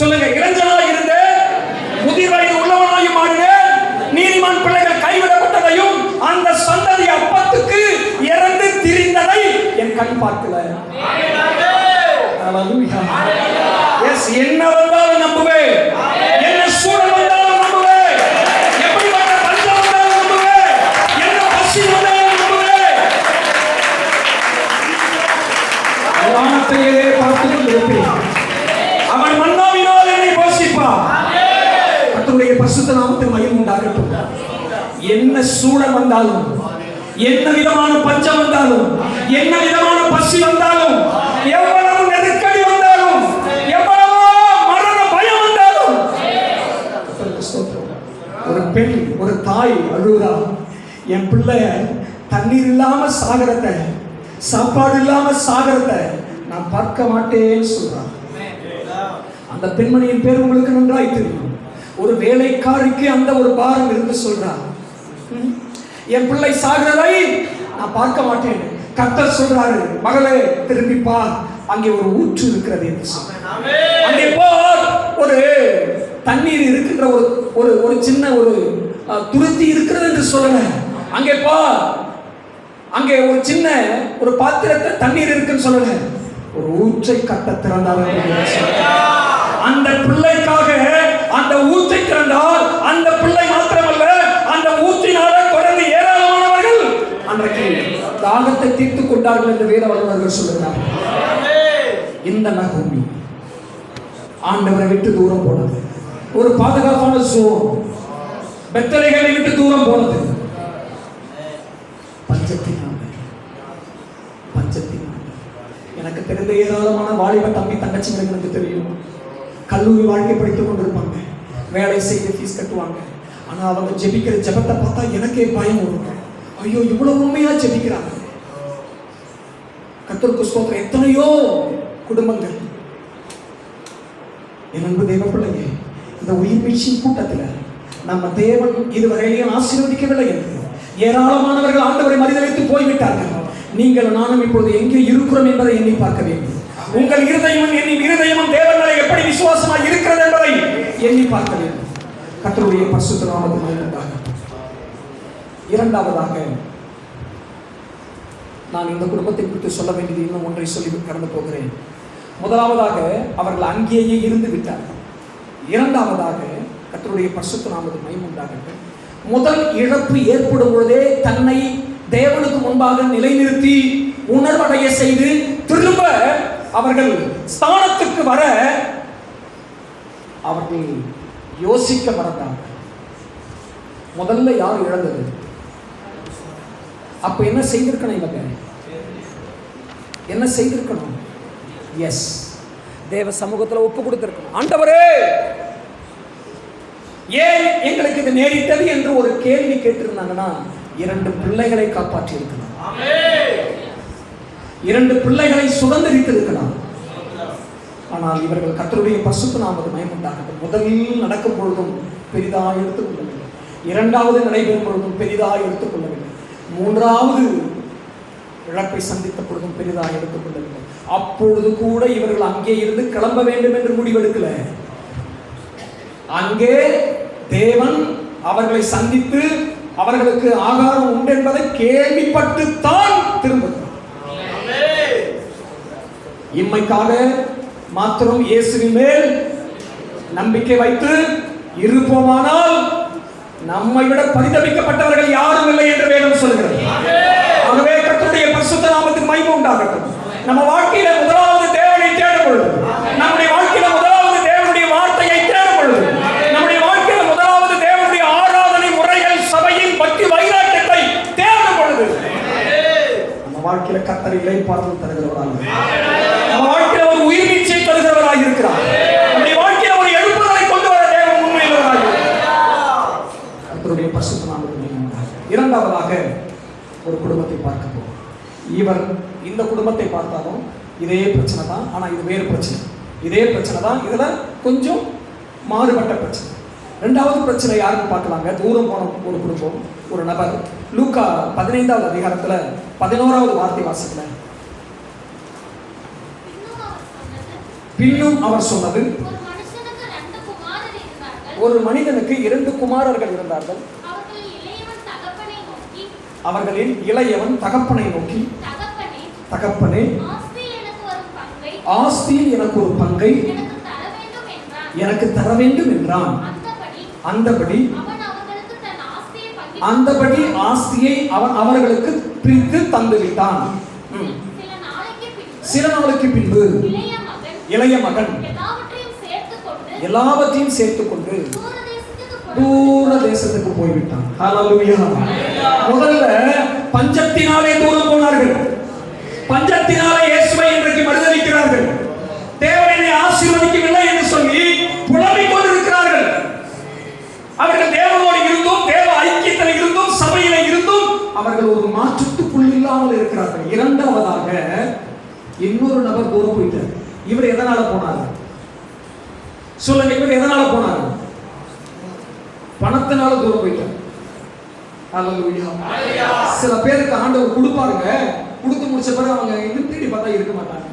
சொல்லுங்க, இளைஞனாய் இருந்தேன், முதிர் வயது உள்ளவனாய் மாறினேன். நீதிமான் பிள்ளைகள் கைவிடப்பட்டதையும் அந்த சந்ததி அப்பத்துக்கு இறந்து திரிந்ததை என் கண் பார்க்கல. எஸ், என்ன வந்தாலும் நம்புவேன், என்ன சூழல் வந்தாலும் நம்புவேன், எப்படிப்பட்ட பஞ்சம் வந்தாலும் நம்புவேன், என்ன பசி வந்தாலும் நம்புவேன். வானத்தையே பார்த்துக் கொண்டிருப்பேன், அவன் மன்னாவினால் என்னை போஷிப்பான். கர்த்தருடைய பரிசுத்த நாமத்துக்கு மகிமை உண்டாகட்டும். என்ன சூழல் வந்தாலும், என்ன விதமான பஞ்சம் வந்தாலும், என்ன விதமான பசி வந்தாலும், எவ்வளவு நெருக்கடி வந்தாலும், எவ்வளவு மரண பயம் வந்தாலும், ஒரு பெண், ஒரு தாய் அழுகிறா, என் பிள்ளை தண்ணீர் இல்லாம சாகரத, சாப்பாடு இல்லாம சாகரத நான் பார்க்க மாட்டேன்னு சொல்றான். அந்த பெண்மணியின் பேர் உங்களுக்கு நன்றாய் தெரியும். ஒரு வேலைக்காரிக்கு அந்த ஒரு பாரம் இருந்து சொல்றான், என் பிள்ளை சாகிறதை நான் பார்க்க மாட்டேன். கர்த்தர் சொல்றாரு, மகளே திரும்பி பார், அங்கே ஒரு ஊற்று இருக்கிறது என்று சொல்றார். அங்கே போர், ஒரு தண்ணீர் இருக்கின்ற ஒரு சின்ன ஒரு துருத்தி இருக்கிறது என்று சொல்லல. அங்கே பார், அங்கே ஒரு சின்ன ஒரு பாத்திரத்தை தண்ணீர் இருக்குன்னு சொல்லல, ஒரு ஊற்றை கட்ட திறந்தார். அந்த பிள்ளைக்காக அந்த ஊற்றை திறந்தால் அந்த பிள்ளை மாத்திரமல்ல, அந்த ஊற்றினால தொடர்ந்து ஏராளமானவர்கள் அன்றைக்கு தாகத்தை தீர்த்து கொண்டார்கள் என்று வேத வல்லுநர்கள் சொல்லுகிறார்கள். இந்த நகோமி ஆண்டவரை விட்டு தூரம் போனது, ஒரு பாதுகாப்பான சோன், பெத்தலைகளை விட்டு தூரம் போனது, பஞ்சத்தினால. எனக்கு தெரிந்த ஏராளமான வாலிப தம்பி தங்கச்சிங்களுக்கு எனக்கு தெரியும். கல்லூரி வாழ்க்கை படித்துக் கொண்டிருப்பாங்க, வேலை செய்து ஃபீஸ் கட்டுவாங்க. ஆனா அவங்க ஜெபிக்கிற ஜெபத்தை பார்த்தா எனக்கே பயம் வரும். ஐயோ, இவ்வளவு உண்மையா ஜெபிக்கிறாங்க. கர்த்தருக்கு ஸ்தோத்திரம். எத்தனையோ குடும்பங்கள், என் அன்பு தேவ பிள்ளைங்க, இந்த உயிர் மீட்சியின் கூட்டத்தில் நம்ம தேவன் இதுவரையிலும் ஆசீர்வதிக்கவில்லை என்று ஏராளமானவர்கள் ஆண்டவரை மறுதலித்து போய்விட்டார்கள். நீங்கள் நானும் இப்பொழுது எங்கே இருக்கிறோம் என்பதை எண்ணி பார்க்க வேண்டும். உங்கள் இருதயமும் என் இருதயமும் தேவன் மேலே எப்படி விசுவாசமாக இருக்கிறது என்பதை எண்ணி பார்க்க வேண்டும். கர்த்தருடைய பரிசுத்த நாமத்துக்கு மகிமை உண்டாகட்டும். இரண்டாவதாக நான் இந்த குடும்பத்தை குறித்து சொல்ல வேண்டியது இன்னும் ஒன்றை சொல்லி கடந்து போகிறேன். முதலாவதாக அவர்கள் அங்கேயே இருந்து விட்டார்கள். இரண்டாவதாக கர்த்தருடைய பரிசுத்த நாமத்துக்கு மகிமை உண்டாகட்டும். முதல் இழப்பு ஏற்படும் பொழுதே தன்னை தேவனுக்கு முன்பாக நிலைநிறுத்தி உணர்வடைய செய்து திரும்ப அவர்கள் ஸ்தானத்துக்கு வர அவர்கள் யோசிக்க மறந்தார்கள். முதல்ல யார் இழந்தது? அப்ப என்ன செய்திருக்கணும்? இவங்க என்ன செய்திருக்கணும்? எஸ், தேவ சமூகத்தில் ஒப்பு கொடுத்திருக்கணும். ஆண்டவரே, ஏன் எங்களுக்கு இது நேரிட்டது என்று ஒரு கேள்வி கேட்டிருந்தாங்கன்னா 2 பிள்ளைகளை காப்பாற்றி இருக்கலாம், 2 பிள்ளைகளை சுதந்திரித்திருக்கலாம். ஆனால் இவர்கள் கர்த்தருடைய பரிசுத்த நாமத்துக்கு மகிமை உண்டாகட்டும். முதலில் நடக்கும் பொழுதும் பெரிதாக எடுத்துக்கொள்ளவில்லை, இரண்டாவது நடைபெறும் பொழுதும் பெரிதாக எடுத்துக்கொள்ளவில்லை, மூன்றாவது இழப்பை சந்தித்த பொழுதும் பெரிதாக எடுத்துக்கொள்ளவில்லை. அப்பொழுது கூட இவர்கள் அங்கே இருந்து கிளம்ப வேண்டும் என்று முடிவெடுக்கல. அங்கே தேவன் அவர்களை சந்தித்து அவர்களுக்கு ஆகாரம் உண்டு என்பதை கேள்விப்பட்டுத்தான் திரும்புகிறார். இம்மைக்காக மாத்திரம் இயேசுவின் மேல் நம்பிக்கை வைத்து இருப்போமானால் நம்மை விட பரிதபிக்கப்பட்டவர்கள் யாரும் இல்லை என்று வேதம் சொல்கிறது. ஆகவே கர்த்தருடைய பரிசுத்த நாமத்துக்கு மகிமை உண்டாகட்டும். நம்ம வாழ்க்கையில முதலாவது தேவனை தேடும் பொழுது, நம்முடைய வாழ்க்கையில முதலாவது தேவனுடைய வார்த்தையை தேடும் பொழுது, நம்முடைய வாழ்க்கையில முதலாவது தேவனுடைய ஆராதனை முறைகள், சபையின் பக்தி வைராக்கியத்தை தேடும் பொழுது நம்ம வாழ்க்கையில கர்த்தர் இளைப்பாறுதல் தருகிறவராக, நம்ம வாழ்க்கையில ஒரு உயிர் மீட்சியை தருகிறவராக இருக்கிறார். நம்முடைய வாழ்க்கையில ஒரு எழுப்புதலை கொண்டு வர தேவன் உண்மையுள்ளவராக இருக்கிறார். கர்த்தருடைய பரிசுத்த நாமத்துக்கு மகிமை உண்டாகட்டும். இரண்டாவதாக ஒரு குடும்பத்தை பார்க்க போகும். இவர் இந்த குடும்பத்தை பார்த்தாலும் இதே பிரச்சனை தான், ஆனால் இது வேறு பிரச்சனை. இதே பிரச்சனை தான், இதில் கொஞ்சம் மாறுபட்ட பிரச்சனை. ரெண்டாவது பிரச்சனை யாருன்னு பார்க்கலாங்க. தூரம் போன ஒரு குடும்பம், ஒரு நபர். லூக்கா 15வது அதிகாரத்தில் 11வது வார்த்தை வாசிக்கல. பின்னும் அவர் சொன்னது, ஒரு மனிதனுக்கு 2 குமாரர்கள் இருந்தார்கள். அவர்களில் இளையவன் தகப்பனை நோக்கி, தகப்பனே, ஆஸ்தியில் எனக்கு ஒரு பங்கை எனக்கு தர வேண்டும் என்றான். அந்தபடி ஆஸ்தியை அவன் அவர்களுக்கு பிரித்து தந்துவிட்டான். சில நாளைக்கு பின்பு இளைய மகன் எல்லாவற்றையும் சேர்த்துக்கொண்டு தூர தேசத்துக்கு போய்விட்டான். ஹல்லேலூயா. முதல்ல பஞ்சத்தினாலே தூரம் போனார்கள். பஞ்சத்தினாலே இயேசுவை இன்றைக்கு மறுதலிக்கிறார்கள். தேவனை ஆசீர்வதிக்கவில்லை என்று சொல்லி புலம்பிக் கொண்டிருக்கிறார்கள். அவர்கள் தேவனோடு இருந்தும், தேவ ஐக்கியத்தில் இருந்தும், சபையில இருந்தும் அவர்கள் ஒரு மாற்றத்துக்குள் இல்லாமல் இருக்கிறார்கள். இரண்டாவதாக இன்னொரு நபர் தூரம் போயிட்டார். இவர் எதனால போனார் சொல்லுங்க? இவர் எதனால போனார்? பணத்தினால தூரம் போயிட்டார். சில பேருக்கு ஆண்டவர் கொடுப்பாருங்க, கொடுத்து முடிச்ச பிறகு அவங்க இன்னும் தேடி பார்த்தா இருக்க மாட்டாங்க.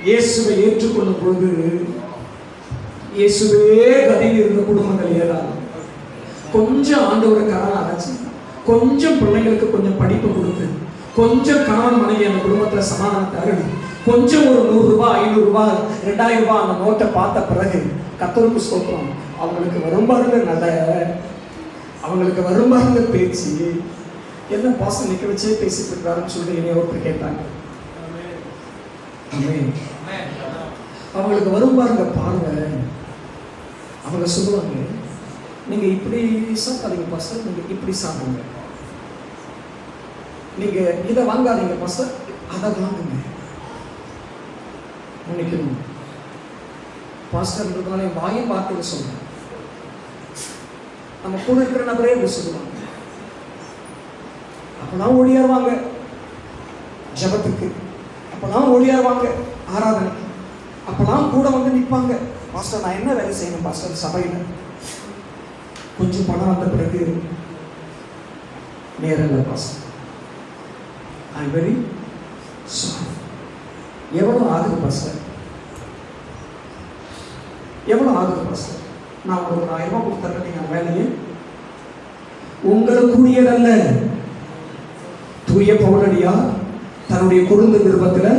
இயேசுவை ஏற்றுக்கொள்ளும் பொழுது இயேசுவே கதியில் இருந்த குடும்பங்கள் ஏதாவது கொஞ்சம் ஆண்டவரை கடன் அடைச்சு, கொஞ்சம் பிள்ளைங்களுக்கு கொஞ்சம் படிப்பு கொடுத்து, கொஞ்சம் கணவன் மனைவி அந்த குடும்பத்தில் சமாதானத்தை அருள், கொஞ்சம் ஒரு 100 ரூபாய் 500 ரூபாய் 2000 ரூபாய் அந்த நோட்டை பார்த்த பிறகு கர்த்தருக்கு ஸ்தோத்திரம், அவங்களுக்கு வரும்பாருங்க நட, அவங்களுக்கு வரும்பாருங்க பேச்சு, என்ன பாசம் நிற்க வச்சே பேசிட்டு இருக்கிறாருன்னு சொல்லி என்னைய ஒருத்தர் கேட்டாங்க. அவங்களுக்கு வரும் பாருங்க பார்வை. அவங்க சொல்லுவாங்க, நீங்க இப்படி சாப்பிடாதீங்க பாஸ்டர், நீங்க இப்படி சாப்பிடுங்க, நீங்க இதை வாங்காதீங்க பாஸ்டர், அதை வாங்குங்க. நினைக்கணும் பாஸ்டர்ன்றதுனால வாயும் வார்த்தையை சொல்றேன். நம்ம கூட இருக்கிற நபரே இப்படி சொல்லுவாங்க. அப்பதான் ஓடியாருவாங்க ஜபத்துக்கு, அப்பதான் ஓடியாருவாங்க ஆராதனைக்கு, அப்பதான் கூட வந்து நிற்பாங்க. பாஸ்டர் நான் என்ன வேலை செய்யணும் பாஸ்டர் சபையில்? கொஞ்சம் பணம் வந்த பிறகு நேரம் இல்லை பாஸ்டர், ஐ வெரி சாரி. எவ்வளோ ஆகுது பாஸ்டர்? எவ்வளோ ஆகுது பாஸ்டர்? நான் உங்களுக்கு 1000 ரூபாய் கொடுத்தேன், நீங்கள் வேலையை உங்களுக்குரியதல்ல. தூய பவுலடியார் தன்னுடைய குறுந்த நிருபத்தில்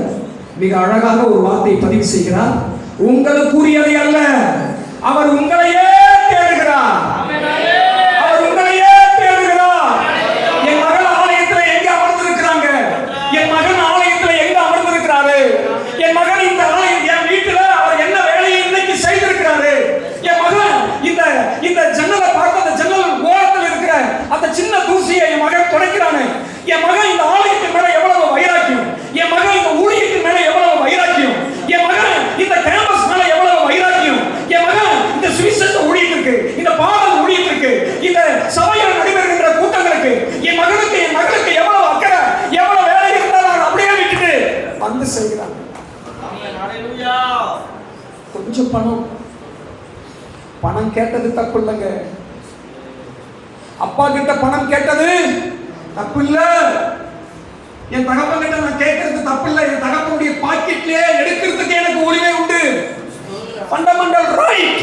மிக அழகாக ஒரு வார்த்தையை பதிவு செய்கிறார். உங்களுக்குரியதை அல்ல, அவர் உங்களையே தேடுகிறார். அவர் உங்களையே தேடுகிறார். என் மகன் ஆலயத்தில் எங்க அமர்ந்திருக்கிறாங்க? என் மகன் ஆலயத்தில் எங்க அமர்ந்திருக்கிறாரு? என் மகன் இந்த என் வீட்டில் அவர் என்ன வேலையை இன்னைக்கு செய்திருக்கிறாரு? என் மகன் இந்த ஜன்னலை பார்த்து அந்த ஜன்னல் ஓரத்தில் இருக்கிற அந்த சின்ன தூசியை என் மகன் துடைக்கிறானே, என் மகன் இந்த ஆலயத்தின் மேல எவ்வளவு வைராக்கியம், என் மகன் இந்த ஊழியத்தின் மேல எவ்வளவு வைராக்கியம், என் மகன் இந்த கேம்பஸ் மேல எவ்வளவு வைராக்கியம், என் மகன் இந்த சுவிசேஷ ஊழியத்திற்கு, இந்த பாடல் ஊழியத்திற்கு, இந்த சபையில் நடைபெறுகின்ற கூட்டங்களுக்கு என் மகனுக்கு என் மகளுக்கு எவ்வளவு அக்கறை, எவ்வளவு வேலை இருந்தாலும் நான் அப்படியே விட்டுட்டு வந்து செய்கிறாங்க. கொஞ்சம் பணம் கேட்டது தப்பு இல்லைங்க. அப்பா கிட்ட பணம் கேட்டது தப்பு இல்ல. என் தகப்பன் கிட்ட நான் கேட்கறது தப்பு இல்ல. என் தகப்பனுடைய பாக்கெட்லயே எடுக்கிறதுக்கு எனக்கு உரிமை உண்டு. Fundamental right.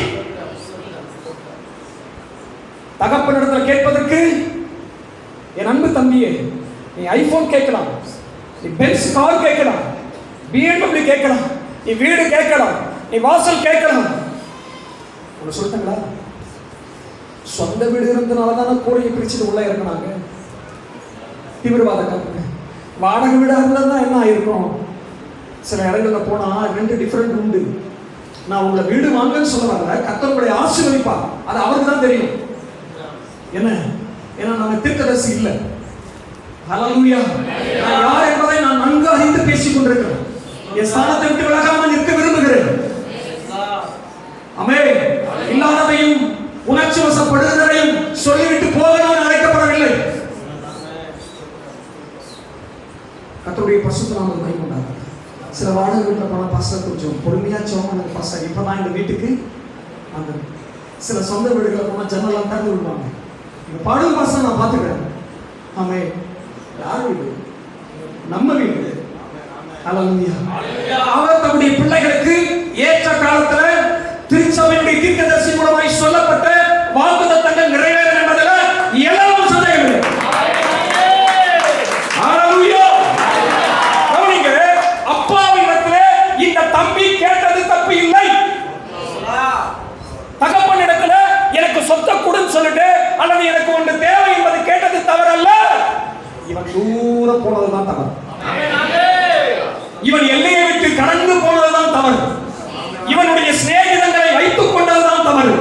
தகப்பனிடத்துல கேட்பதற்கு, என் அன்பு தம்பியே, நீ ஐபோன் கேட்கலாம், நீ பென்ஸ் கார் கேட்கலாம், BMW கேட்கலாம், நீ வீடு கேட்கலாம், நீ வாசல் கேட்கலாம். உங்களை சொல்லிட்டாங்களா? சொந்த வீடு இருந்தனாலதான் கூரையை பிரிச்சுட்டு உள்ள இறங்கினாங்க. தீவிரவாத காரணங்க. வாடகை வீடாக இருந்தால் தான் என்ன ஆயிருக்கும்? சில இடங்களில் போனால் 2 டிஃபரெண்ட் உண்டு. நான் உங்களை வீடு வாங்கன்னு சொல்ல வரல, கர்த்தருடைய ஆசீர்வதிப்பா, அது அவருக்கு தான் தெரியும். என்ன? ஏன்னா நாங்கள் தீர்க்கதரிசி இல்லை. ஹல்லேலூயா. நான் யார் என்பதை நான் நன்கு அறிந்து பேசிக் கொண்டிருக்கிறேன். என் ஸ்தானத்தை விட்டு விலகாமல் நிற்க விரும்புகிறேன். ஆமென். இல்லாததையும் உணர்ச்சி வசப்படுவதையும் சொல்லிவிட்டு போக நான் அழைக்கப்படவில்லை. கர்த்தருடைய பரிசுத்த நாமத்தை மகிமைப்படுத்துங்க. சில வாடகை வீட்டில் போனால் பாஸ்டர் கொஞ்சம் பொறுமையாக சோமங்க பாஸ்டர், இப்போ தான் இந்த வீட்டுக்கு அந்த சில சொந்த வீடுகளில் போனால் ஜன்னலாம் திறந்து விடுவாங்க. இந்த பாடல் பாஸ்டர் நான் பார்த்துக்கிறேன். ஆமென். யார் வீடு? நம்ம வீடு. ஹல்லேலூயா. அவர் தம்முடைய பிள்ளைகளுக்கு ஏற்ற காலத்தில் திருச்சபையுடைய தீர்க்கதரிசி மூலமாய் சொல்லப்பட்ட வாக்குத்தத்தங்கள் நிறைவேறும் என்பதில் எல்லாம் சந்தேகம் இல்லை. ஹல்லேலூயா. கவனிங்க, அப்பாவிடத்திலே இந்த தம்பி கேட்டது தப்பு இல்லை. தகப்பனிடத்துல எனக்கு சொத்தை கொடுன்னு சொல்லிட்டு அல்லது எனக்கு ஒன்று தேவை என்பது கேட்டது தவறல்ல. இவன் தூரம் போனதுதான் தவறு. இவன் எல்லையை விட்டு கடந்து போனதுதான் தவறு. இவனுடைய சிநேகிதங்களை வைத்துக் கொண்டதுதான் தவறு.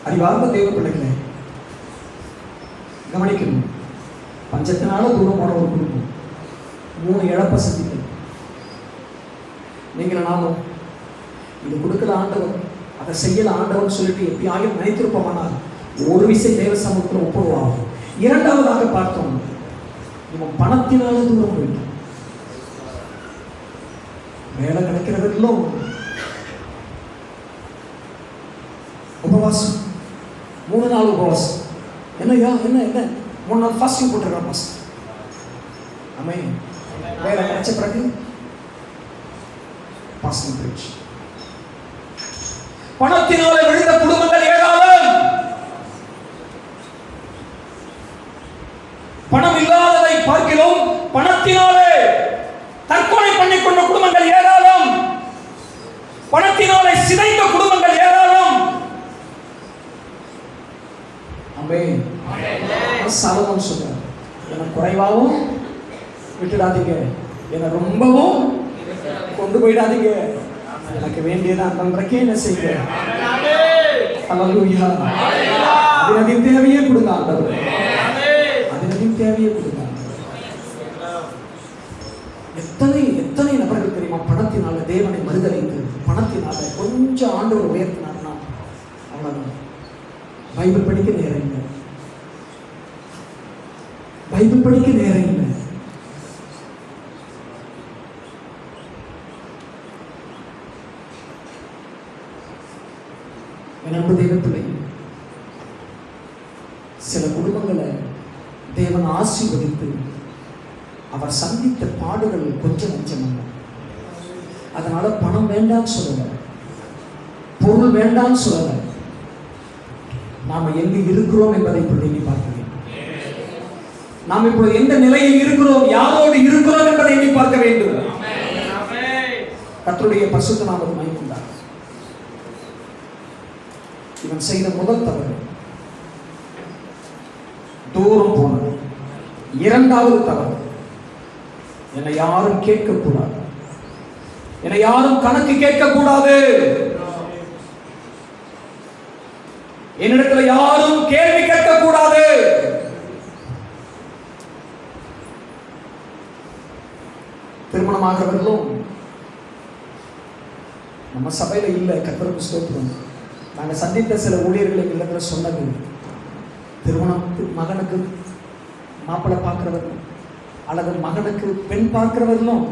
அறிவார்ந்த தேவ பிள்ளைகளே, கவனிக்கணும். பஞ்சத்தினால தூரம் போன ஒரு குடும்பம் 3 இழப்பை சந்திக்கும். நீங்கள நானும் இது கொடுக்கல ஆண்டவர், அதை செய்யல ஆண்டவன் சொல்லிட்டு எப்படியாயும் நினைத்திருப்போமானால் ஒரு விசை தேவ சமூகத்தில் ஒப்புடுவாங்க. இரண்டாவதாக பார்த்தோம், இவன் பணத்தினால தூரம் போயிட்டான். வேலை கிடைக்கிறவர்களும் உபவாசம், 3 நாள் உபவாசம். என்னையா என்ன 3 நாள் ஃபாஸ்டிங் போட்டுருக்கான் பாஸ்டர். ஆமென். வேலை கிடைச்ச பிறகு பாஸ்டிங் பிரீச். பணத்தினாலே விழுந்த குடும்பங்கள் ஏராளம். பணம் இல்லாததை பார்க்கிறோம். பணத்தினாலே தற்கொலை பண்ணிக்கொண்ட குடும்பங்கள் ஏராளம். பணத்தினாலே சிதைந்த குடும்பங்கள் ஏராளம். ஆமென். சாலமோன் சொல்றார், எனக்கு குறைவாகவும் விட்டுடாதீங்க, என்ன ரொம்பவும் கொண்டு போயிடாதீங்க, எனக்கு வேண்டியது அன்றன்றைக்கே என்ன செய்யுங்க. ஹல்லேலூயா. அதினதின் தேவையே கொடுங்க ஆண்டவரே, அதினதின் தேவையே கொடுங்க. எத்தனை நபர்கள் தெரியுமா பணத்தினால தேவனை மறுதலித்து பணத்தினால கொஞ்சம் ஆண்டவர் உயர்த்தினார்னா அவ்வளவுதான். பைபிள் படிக்க நேரம் இல்லை, பைபிள் படிக்க நேரம் இல்லை. அன்பு தேவ பிள்ளை, சில குடும்பங்களை தேவன் ஆசீர்வதித்து அவர் சந்தித்த பாடுகள் கொஞ்சம் நஞ்சம் அல்ல. அதனால பணம் வேண்டாம்னு சொல்லல, பொருள் வேண்டாம்னு சொல்லல. நாம எங்கு இருக்கிறோம் என்பதை இப்பொழுது எண்ணி பார்க்க வேண்டும். நாம் இப்பொழுது எந்த நிலையில் இருக்கிறோம், யாரோடு இருக்கிறோம் என்பதை எண்ணி பார்க்க வேண்டும். கர்த்தருடைய பரிசுத்த நாமம் மகிமைப்பதாக. இவன் செய்த முதல் தவறு தூரம் போனது. இரண்டாவது தவறு, என்னை யாரும் கேட்கக்கூடாது, என்னை யாரும் கணக்கு கேட்கக்கூடாது, என்னிடத்துல யாரும் கேள்வி கேட்கக்கூடாது. திருமணமாகிறவர்களும் நம்ம சபையில இல்லை, கர்த்தருக்கு ஸ்தோத்திரம். நாங்கள் சந்தித்த சில ஊழியர்களை இல்லத்தில் சொன்னது, திருமணத்துக்கு மகனுக்கு மாப்பிள்ளை பார்க்கிறவர்கள் அல்லது மகனுக்கு பெண் பார்க்கிறவர்களும்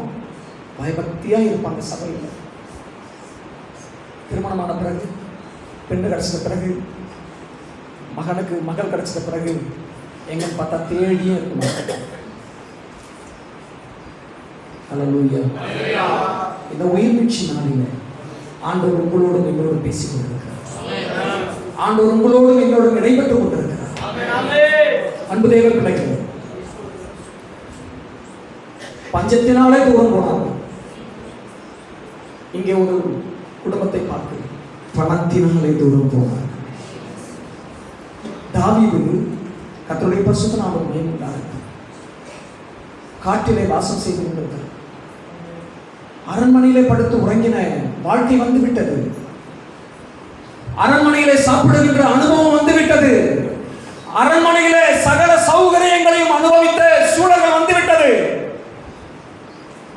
பயபக்தியா இருப்பாங்க சபையில். திருமணமான பிறகு, பெண்ணு கிடைச்ச பிறகு, மகனுக்கு மகள் கிடைச்ச பிறகு எங்கன்னு பார்த்தா தேடியே இருக்கும். ஹல்லேலூயா. இந்த உயிர்மீட்சி நாளில் ஆண்டவர் உங்களோடும் எங்களோடு பேசிக் கொண்டிருக்கிறார். ஆண்டவர் உங்களோடும் எங்களோடும் இடைப்பட்டுக் கொண்டிருக்கிறார். அன்பு தேவ பிள்ளைகள், பஞ்சத்தினாலே தூரம் போனார்கள். இங்கே ஒரு குடும்பத்தை பார்த்து பணத்தினாலே தூரம் போனார். தாவீது கர்த்தருடைய பரிசுத்த நாமம் மகிமைப்பதாக காட்டிலே வாசம் செய்து கொண்டிருக்கிறார். அரண்மனையிலே படுத்து உறங்கின வாழ்க்கை வந்து விட்டது. அரண்மனையிலே சாப்பிடுகின்ற அனுபவம் வந்து விட்டது. அரண்மனையிலே சகல சௌகரியங்களையும் அனுபவித்த சூழல்கள் வந்து விட்டது.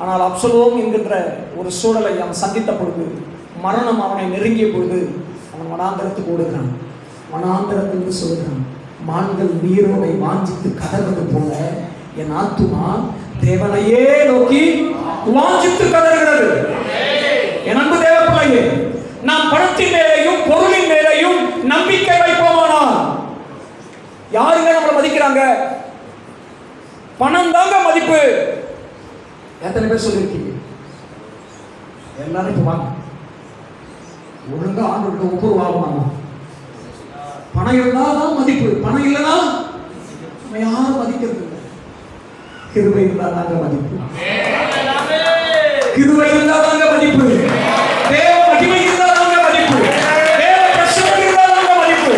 ஆனால் அப்சலோம் என்கின்ற ஒரு சூழலை அவன் சந்தித்த பொழுது, மரணம் அவனை நெருங்கிய பொழுது அவன் வனாந்தரத்துக்கு ஓடுகிறான். வனாந்தரத்தில் சொல்கிறான், மான்கள் நீரோடை வாஞ்சித்து கதறுவது போல என் ஆத்துமா தேவனையே நோக்கி வாஞ்சித்து கதறுகிறது. என் அன்பு தேவ பிள்ளையே, நாம் பணத்தின் மேலேயும் பொருளின் மேலேயும் நம்பிக்கை வைப்போமானால் யாருங்க நம்மளை மதிக்கிறாங்க? பணம் தாங்க மதிப்பு. எத்தனை பேர் சொல்லியிருக்கீங்க? எல்லாரும் இப்ப வாங்க, ஒழுங்கா ஆண்டு ஒவ்வொரு வாங்க. பணம் இருந்தாதான் மதிப்பு, பணம் இல்லைன்னா நம்ம யாரும் மதிக்கிறது இல்லை. கிருபை இருந்தாதாங்க மதிப்பு, கிருபை இருந்தாதாங்க மதிப்பு, தேவ மகிமை இருந்தாதாங்க மதிப்பு, தேவ பிரசன்னம் இருந்தாதாங்க மதிப்பு,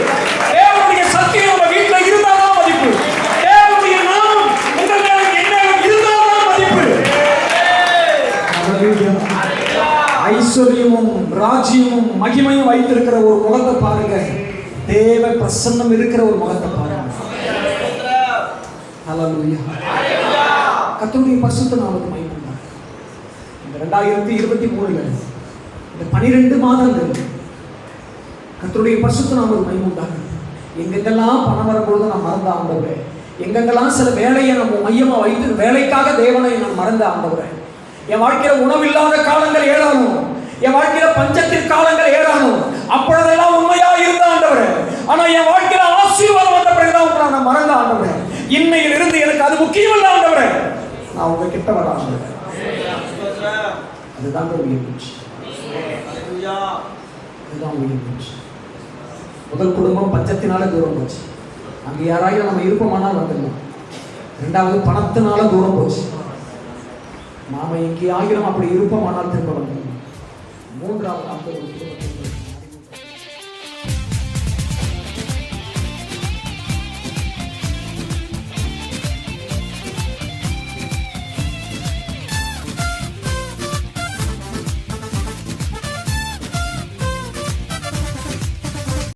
தேவனுடைய சத்தியம் உங்க வீட்டுல இருந்தாதான் மதிப்பு, தேவனுடைய நாமம் உங்க மேல என்ன இருந்தாதான் மதிப்பு. ஐஸ்வர்யமும் ராஜ்யமும் மகிமையும் வைத்திருக்கிற ஒரு முகத்தை பாருங்க, தேவ பிரசன்னம் இருக்கிற ஒரு முகத்தை பாருங்க. ஹல்லேலூயா. கர்த்தருடைய பரிசுத்த நாமத்தை மகிமைப்படுத்துங்க. இந்த 2023 இந்த 12 மாதங்கள் கர்த்தருடைய பரிசுத்த நாமத்துக்கு மகிமை உண்டாகட்டும். எங்கெங்கெல்லாம் பணம் வரும்பொழுது நான் மறந்த ஆண்டவரே, எங்கெங்கெல்லாம் சில வேலையை நம்ம மையமா வைத்து வேலைக்காக தேவனை நான் மறந்த ஆண்டவரே, என் வாழ்க்கையில உணவில்லாத காலங்கள் ஏறானும், என் வாழ்க்கையில பஞ்சத்தின் காலங்கள் ஏறானும், அப்பொழுதெல்லாம் உண்மையா இருந்த ஆண்டவரே, ஆனா என் வாழ்க்கையில ஆசீர்வாதம் வந்த பிறகுதான் நான் மறந்த ஆண்டவரே, இன்னையில் இருந்து எனக்கு அது முக்கியம் இல்லை ஆண்டவரே, நான் உங்க கிட்ட வர ஆண்டவரே. அதுதான் உயிர்ச்சி. அதுதான் உயிர்ச்சி. முதல் குடும்பம் பஞ்சத்தினால தூரம் போச்சு, அங்க யாராவது நம்ம இருப்போமானால் வந்துடலாம். இரண்டாவது பணத்தினால தூரம் போச்சு, நாம எங்கே ஆகிரும் அப்படி இருப்போமானால் திரும்ப வந்துடலாம். மூன்றாவது அந்த ஒரு குடும்பத்தில்